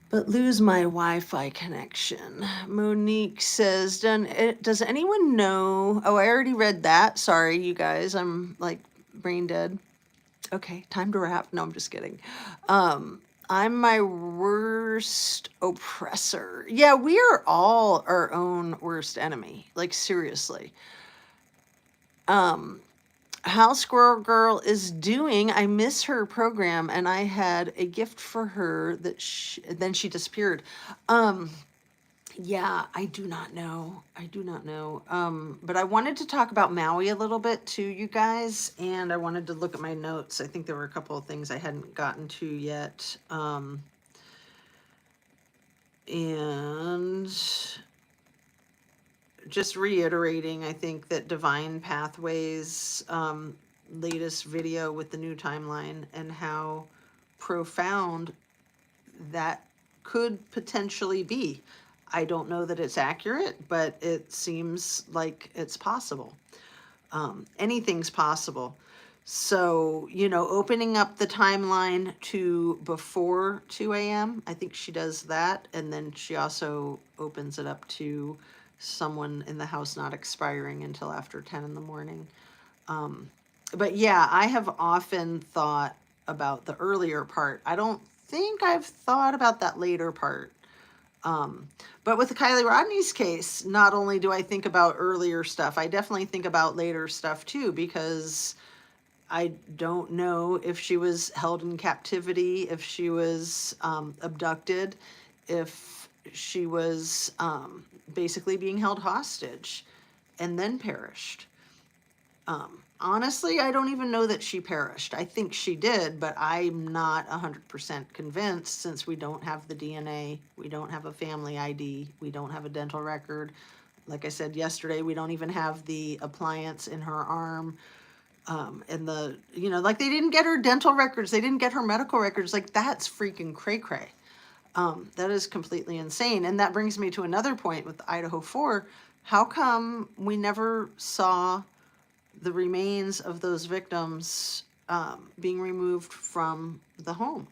but lose my Wi-Fi connection. Monique says, does anyone know? Oh, I already read that. Sorry, you guys. I'm like brain dead. Okay, time to wrap. No, I'm just kidding. I'm my worst oppressor. Yeah, we are all our own worst enemy. Like, seriously. How Squirrel Girl is doing. I miss her program, and I had a gift for her that then she disappeared. Yeah, I do not know. I do not know. But I wanted to talk about Maui a little bit too, you guys, and I wanted to look at my notes. I think there were a couple of things I hadn't gotten to yet. And just reiterating, I think that Divine Pathways latest video with the new timeline and how profound that could potentially be. I don't know that it's accurate, but it seems like it's possible. Anything's possible. So, opening up the timeline to before 2 a.m., I think she does that. And then she also opens it up to someone in the house not expiring until after 10 in the morning. But yeah, I have often thought about the earlier part. I don't think I've thought about that later part. But with the Kylie Rodney's case, not only do I think about earlier stuff, I definitely think about later stuff too, because I don't know if she was held in captivity, if she was abducted, if she was basically being held hostage and then perished. Honestly, I don't even know that she perished. I think she did, but I'm not 100% convinced, since we don't have the DNA, we don't have a family ID, we don't have a dental record. Like I said yesterday, we don't even have the appliance in her arm. And like, they didn't get her dental records, they didn't get her medical records. Like, that's freaking cray-cray. That is completely insane. And that brings me to another point with the Idaho 4. How come we never saw the remains of those victims being removed from the home?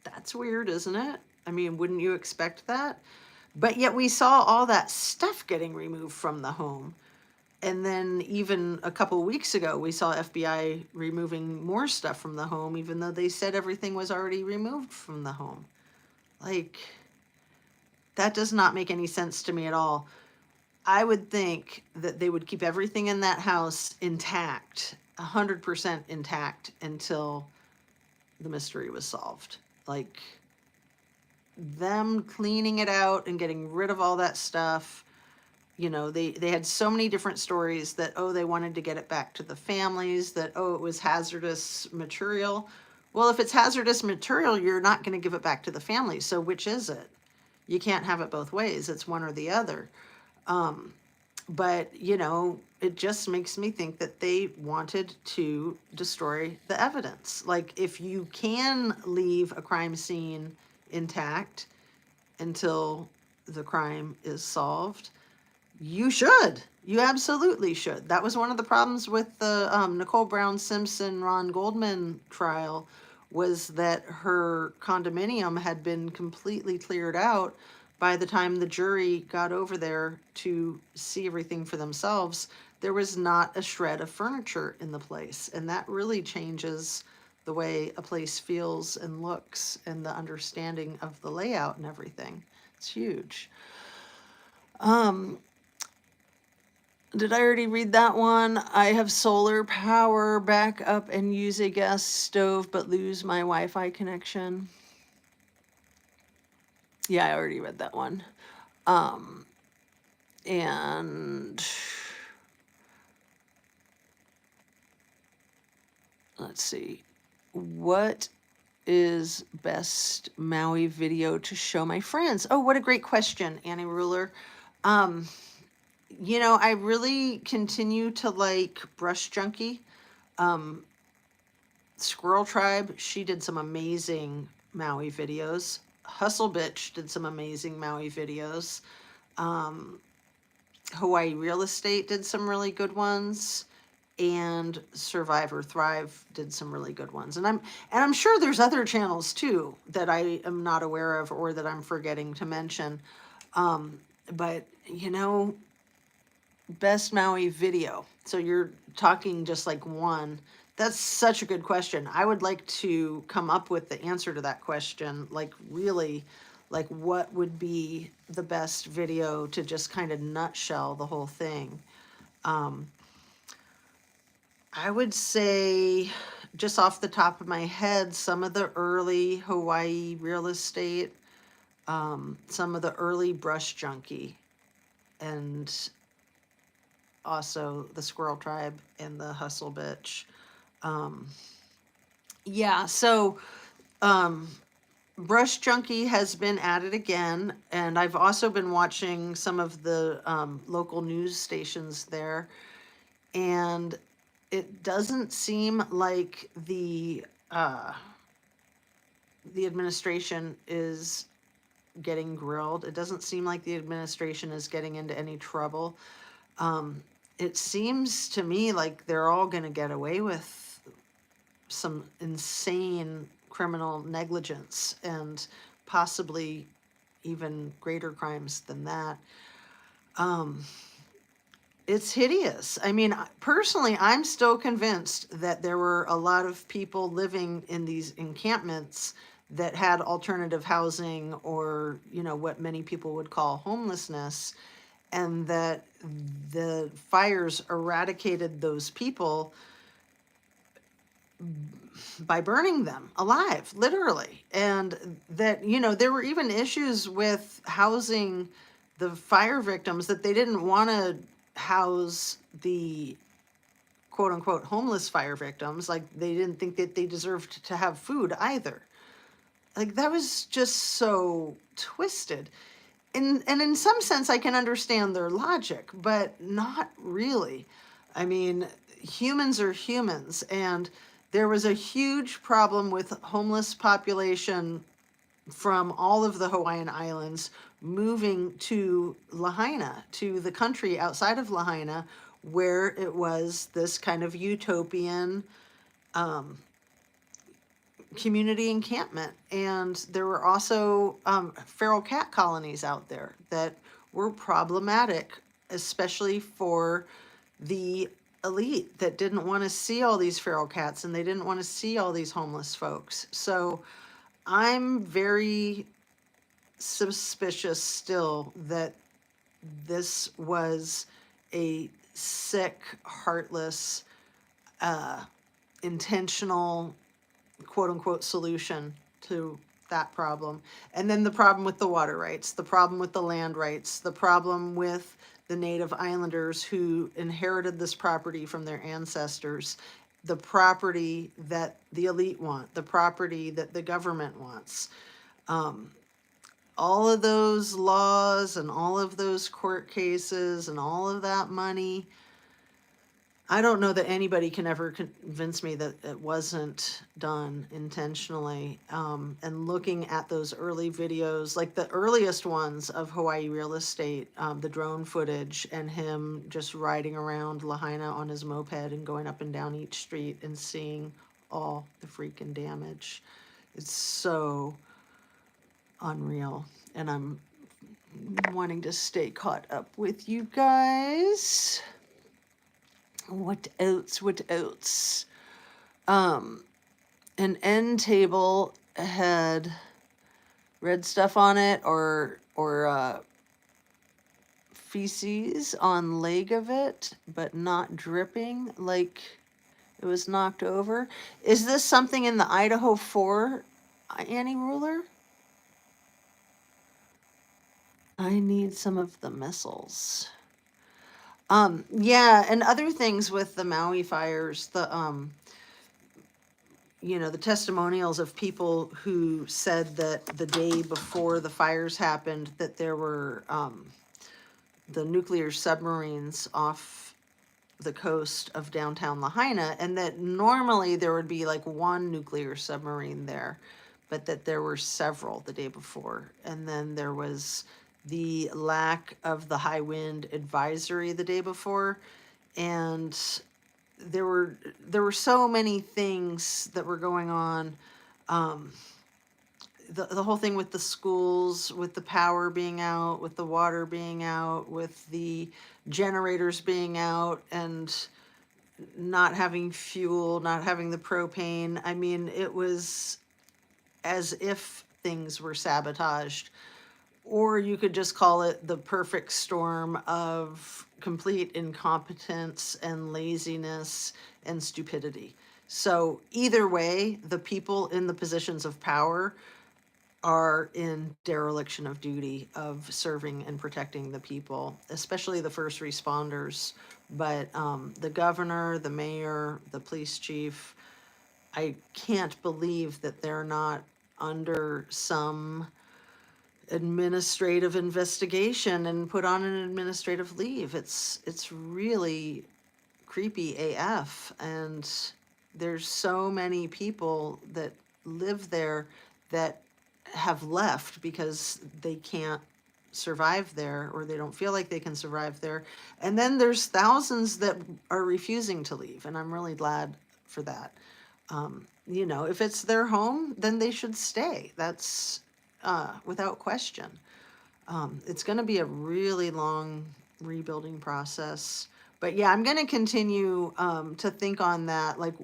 That's weird, isn't it? I mean, wouldn't you expect that? But yet we saw all that stuff getting removed from the home. And then even a couple of weeks ago, we saw FBI removing more stuff from the home, even though they said everything was already removed from the home. Like, that does not make any sense to me at all. I would think that they would keep everything in that house intact, 100% intact, until the mystery was solved. Like, them cleaning it out and getting rid of all that stuff. They had so many different stories that, they wanted to get it back to the families, that, it was hazardous material. Well, if it's hazardous material, you're not going to give it back to the families. So which is it? You can't have it both ways. It's one or the other. But, it just makes me think that they wanted to destroy the evidence. Like, if you can leave a crime scene intact until the crime is solved, you should. You absolutely should. That was one of the problems with the Nicole Brown Simpson, Ron Goldman trial, was that her condominium had been completely cleared out, by the time the jury got over there to see everything for themselves, there was not a shred of furniture in the place. And that really changes the way a place feels and looks and the understanding of the layout and everything. It's huge. Did I already read that one? I have solar power, back up and use a gas stove, but lose my Wi-Fi connection. Yeah, I already read that one. And let's see. What is best Maui video to show my friends? Oh, what a great question, Annie Ruler. You know, I really continue to like Brush Junkie. Squirrel Tribe, she did some amazing Maui videos. Hustle Bitch did some amazing Maui videos. Hawaii Real Estate did some really good ones. And Survivor Thrive did some really good ones. And I'm sure there's other channels too that I am not aware of or that I'm forgetting to mention. But you know, best Maui video. So you're talking just like one. That's such a good question. I would like to come up with the answer to that question. Like really, like what would be the best video to just kind of nutshell the whole thing. I would say, just off the top of my head, some of the early Hawaii real estate, some of the early Brush Junkie, and also the Squirrel Tribe and the Hustle Bitch. Yeah, so Brush Junkie has been at it again, and I've also been watching some of the local news stations there, and it doesn't seem like the administration is getting grilled. It doesn't seem like the administration is getting into any trouble. It seems to me like they're all going to get away with some insane criminal negligence and possibly even greater crimes than that. It's hideous. I mean, personally, I'm still convinced that there were a lot of people living in these encampments that had alternative housing or, you know, what many people would call homelessness, and that the fires eradicated those people by burning them alive, literally. And that, you know, there were even issues with housing the fire victims, that they didn't want to house the quote unquote homeless fire victims. Like they didn't think that they deserved to have food either. Like that was just so twisted. And in some sense I can understand their logic, but not really. I mean, humans are humans, and there was a huge problem with homeless population from all of the Hawaiian Islands moving to Lahaina, to the country outside of Lahaina, where it was this kind of utopian community encampment. And there were also feral cat colonies out there that were problematic, especially for the elite that didn't want to see all these feral cats and they didn't want to see all these homeless folks. So I'm very suspicious still that this was a sick, heartless, intentional, quote unquote, solution to that problem. And then the problem with the water rights, the problem with the land rights, the problem with the native islanders who inherited this property from their ancestors, the property that the elite want, the property that the government wants. All of those laws and all of those court cases and all of that money, I don't know that anybody can ever convince me that it wasn't done intentionally. And looking at those early videos, like the earliest ones of Hawaii real estate, the drone footage and him just riding around Lahaina on his moped and going up and down each street and seeing all the freaking damage. It's so unreal. And I'm wanting to stay caught up with you guys. What else? What else? An end table had red stuff on it, or feces on leg of it, but not dripping like it was knocked over. Is this something in the Idaho 4 Annie ruler? I need some of the missiles. Yeah, and other things with the Maui fires, the testimonials of people who said that the day before the fires happened, that there were the nuclear submarines off the coast of downtown Lahaina, and that normally there would be like one nuclear submarine there, but that there were several the day before. And then there was the lack of the high wind advisory the day before, and there were so many things that were going on. The whole thing with the schools, with the power being out, with the water being out, with the generators being out, and not having fuel, not having the propane. I mean, it was as if things were sabotaged. Or you could just call it the perfect storm of complete incompetence and laziness and stupidity. So either way, the people in the positions of power are in dereliction of duty of serving and protecting the people, especially the first responders. But the governor, the mayor, the police chief, I can't believe that they're not under some administrative investigation and put on an administrative leave. It's really creepy AF, and there's so many people that live there that have left because they can't survive there, or they don't feel like they can survive there. And then there's thousands that are refusing to leave, and I'm really glad for that. If it's their home, then they should stay. That's without question. It's going to be a really long rebuilding process. But yeah, I'm going to continue to think on that, like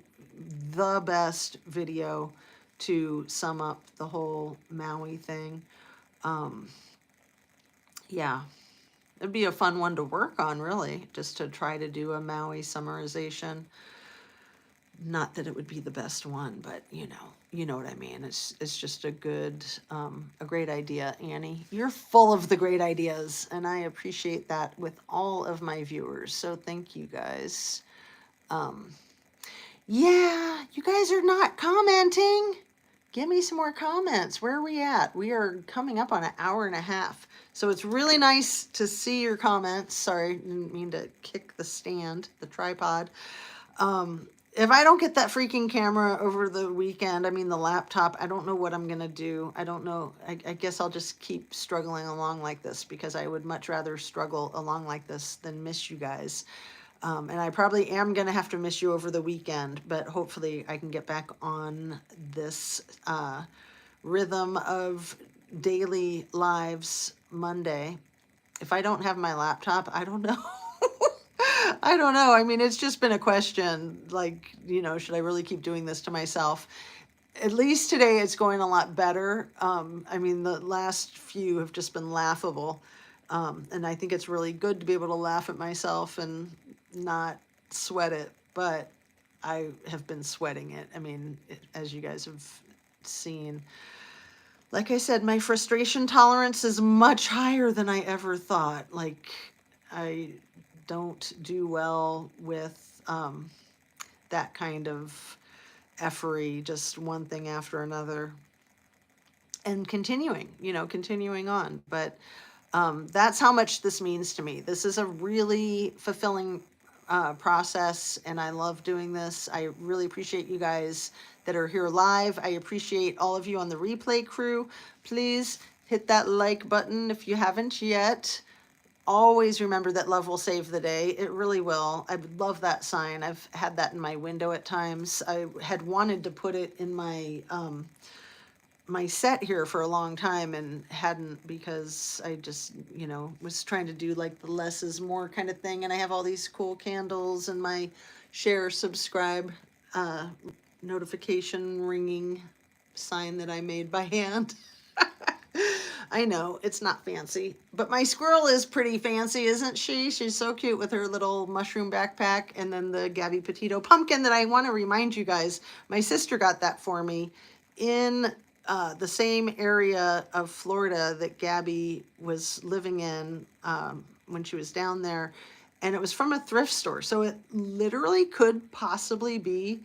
the best video to sum up the whole Maui thing. Yeah, it'd be a fun one to work on, really, just to try to do a Maui summarization. Not that it would be the best one, but you know what I mean. It's just a great idea, Annie. You're full of the great ideas, and I appreciate that with all of my viewers. So thank you guys. Yeah, you guys are not commenting. Give me some more comments. Where are we at? We are coming up on an hour and a half. So it's really nice to see your comments. Sorry, didn't mean to kick the tripod. If I don't get that freaking camera over the weekend, the laptop, I don't know what I'm going to do. I don't know. I guess I'll just keep struggling along like this, because I would much rather struggle along like this than miss you guys. And I probably am going to have to miss you over the weekend, but hopefully I can get back on this rhythm of daily lives Monday. If I don't have my laptop, I don't know. I don't know. It's just been a question, like, should I really keep doing this to myself? At least today it's going a lot better. The last few have just been laughable. And I think it's really good to be able to laugh at myself and not sweat it. But I have been sweating it. As you guys have seen. Like I said, my frustration tolerance is much higher than I ever thought. Like, I don't do well with that kind of effery, just one thing after another, and continuing on. But that's how much this means to me. This is a really fulfilling process, and I love doing this. I really appreciate you guys that are here live. I appreciate all of you on the replay crew. Please hit that like button if you haven't yet. Always remember that love will save the day. It really will. I love that sign. I've had that in my window at times. I had wanted to put it in my my set here for a long time and hadn't, because I just, was trying to do like the less is more kind of thing. And I have all these cool candles and my share, subscribe, uh, notification ringing sign that I made by hand. I know it's not fancy, but my squirrel is pretty fancy, isn't she? She's so cute with her little mushroom backpack, and then the Gabby Petito pumpkin that I want to remind you guys, my sister got that for me in the same area of Florida that Gabby was living in when she was down there. And it was from a thrift store. So it literally could possibly be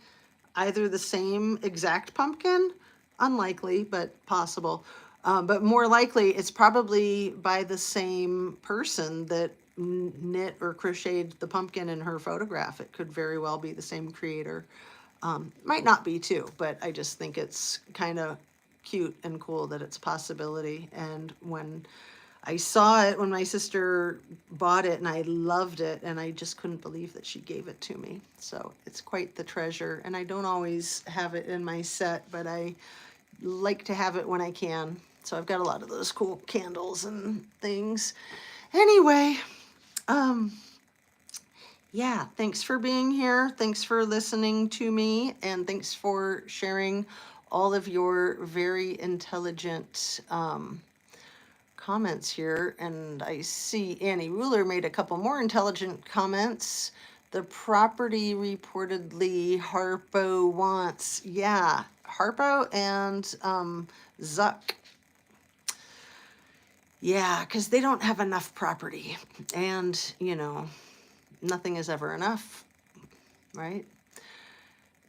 either the same exact pumpkin, unlikely, but possible. But more likely, it's probably by the same person that knit or crocheted the pumpkin in her photograph. It could very well be the same creator. Might not be too, but I just think it's kind of cute and cool that it's a possibility. And when I saw it, when my sister bought it, and I loved it, and I just couldn't believe that she gave it to me. So it's quite the treasure, and I don't always have it in my set, but I like to have it when I can. So I've got a lot of those cool candles and things. Anyway, yeah, thanks for being here. Thanks for listening to me, and thanks for sharing all of your very intelligent comments here. And I see Annie Ruler made a couple more intelligent comments. The property reportedly Harpo wants. Yeah, Harpo and Zuck. Yeah, because they don't have enough property. And, nothing is ever enough, right?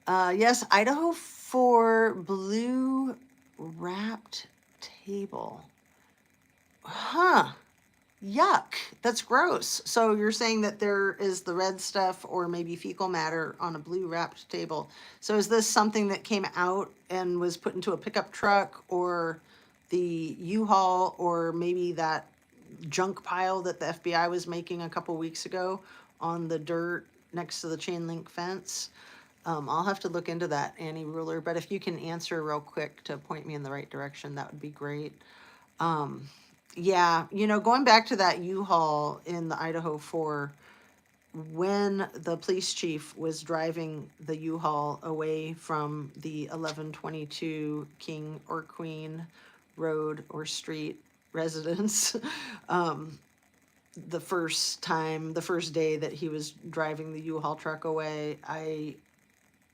Yes, Idaho for blue wrapped table. Huh. Yuck. That's gross. So you're saying that there is the red stuff or maybe fecal matter on a blue wrapped table. So is this something that came out and was put into a pickup truck, or the U-Haul, or maybe that junk pile that the FBI was making a couple weeks ago on the dirt next to the chain link fence? I'll have to look into that, Annie Ruler, but if you can answer real quick to point me in the right direction, that would be great. Yeah, going back to that U-Haul in the Idaho 4, when the police chief was driving the U-Haul away from the 1122 King or Queen Road or Street residence, the first day that he was driving the U-Haul truck away, I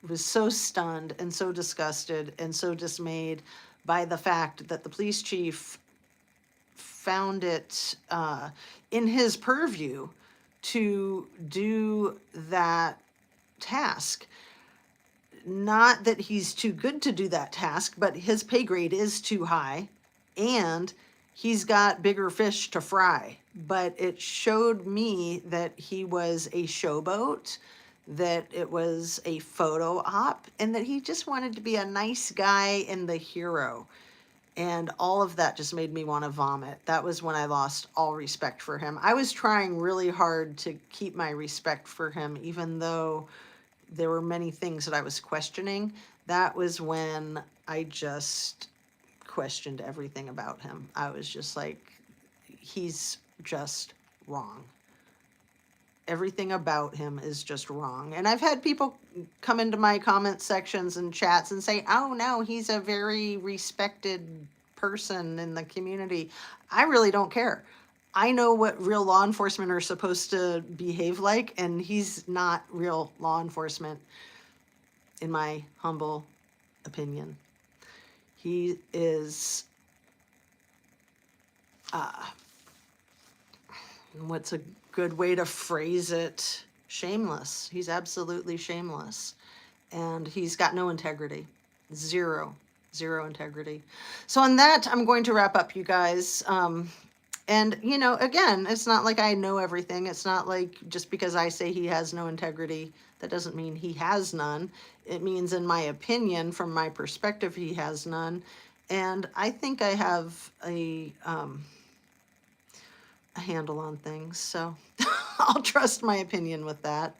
was so stunned and so disgusted and so dismayed by the fact that the police chief found it in his purview to do that task. Not that he's too good to do that task, but his pay grade is too high, and he's got bigger fish to fry. But it showed me that he was a showboat, that it was a photo op, and that he just wanted to be a nice guy and the hero. And all of that just made me want to vomit. That was when I lost all respect for him. I was trying really hard to keep my respect for him, even though there were many things that I was questioning. That was when I just questioned everything about him. I was just like, he's just wrong. Everything about him is just wrong. And I've had people come into my comment sections and chats and say, oh no, he's a very respected person in the community. I really don't care. I know what real law enforcement are supposed to behave like, and he's not real law enforcement, in my humble opinion. He is, what's a good way to phrase it? Shameless. He's absolutely shameless. And he's got no integrity. Zero integrity. So on that, I'm going to wrap up, you guys. And, again, it's not like I know everything. It's not like just because I say he has no integrity, that doesn't mean he has none. It means, in my opinion, from my perspective, he has none. And I think I have a handle on things. So I'll trust my opinion with that.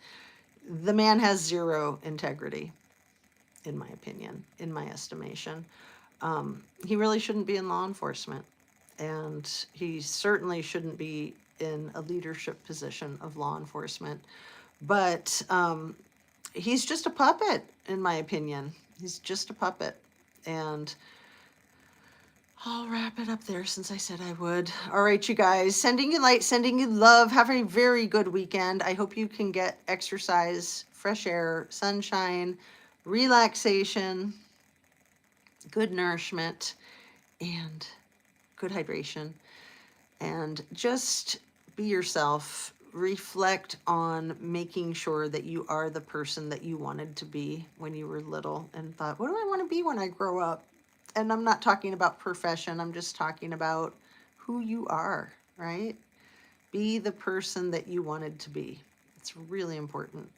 The man has zero integrity, in my opinion, in my estimation. He really shouldn't be in law enforcement. And he certainly shouldn't be in a leadership position of law enforcement. But he's just a puppet, in my opinion. He's just a puppet. And I'll wrap it up there since I said I would. All right, you guys, sending you light, sending you love. Have a very good weekend. I hope you can get exercise, fresh air, sunshine, relaxation, good nourishment, and good hydration. And just be yourself. Reflect on making sure that you are the person that you wanted to be when you were little and thought, what do I want to be when I grow up? And I'm not talking about profession. I'm just talking about who you are, right? Be the person that you wanted to be. It's really important.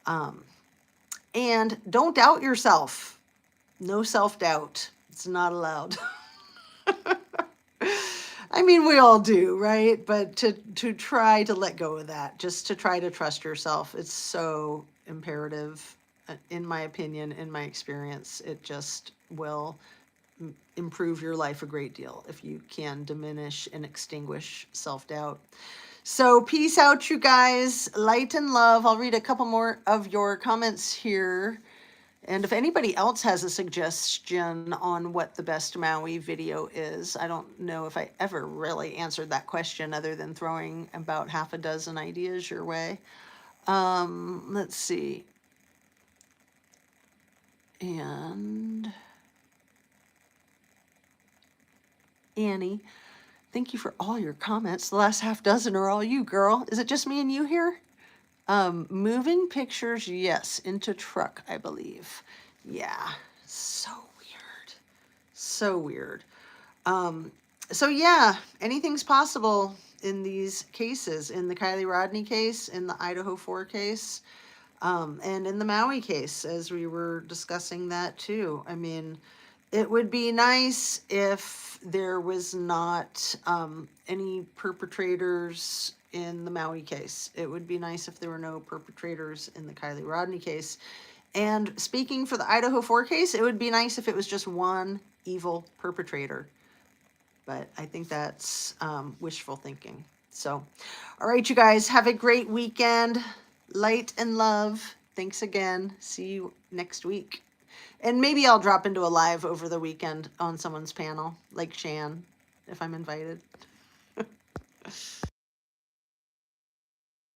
And don't doubt yourself. No self-doubt. It's not allowed. I mean, we all do, right? But to try to let go of that, just to try to trust yourself, it's so imperative, in my opinion, in my experience. It just will improve your life a great deal if you can diminish and extinguish self-doubt. So peace out, you guys. Light and love. I'll read a couple more of your comments here. And if anybody else has a suggestion on what the best Maui video is, I don't know if I ever really answered that question other than throwing about half a dozen ideas your way. Let's see. And Annie, thank you for all your comments. The last half dozen are all you, girl. Is it just me and you here? Moving pictures, yes, into truck, I believe. Yeah, so weird. So weird. So yeah, anything's possible in these cases, in the Kylie Rodney case, in the Idaho 4 case, and in the Maui case, as we were discussing that too. I mean, it would be nice if there was not any perpetrators in the Maui case. It would be nice if there were no perpetrators in the Kylie Rodney case. And speaking for the Idaho 4 case, it would be nice if it was just one evil perpetrator. But I think that's wishful thinking. So, all right, you guys, have a great weekend. Light and love. Thanks again. See you next week. And maybe I'll drop into a live over the weekend on someone's panel, like Shan, if I'm invited.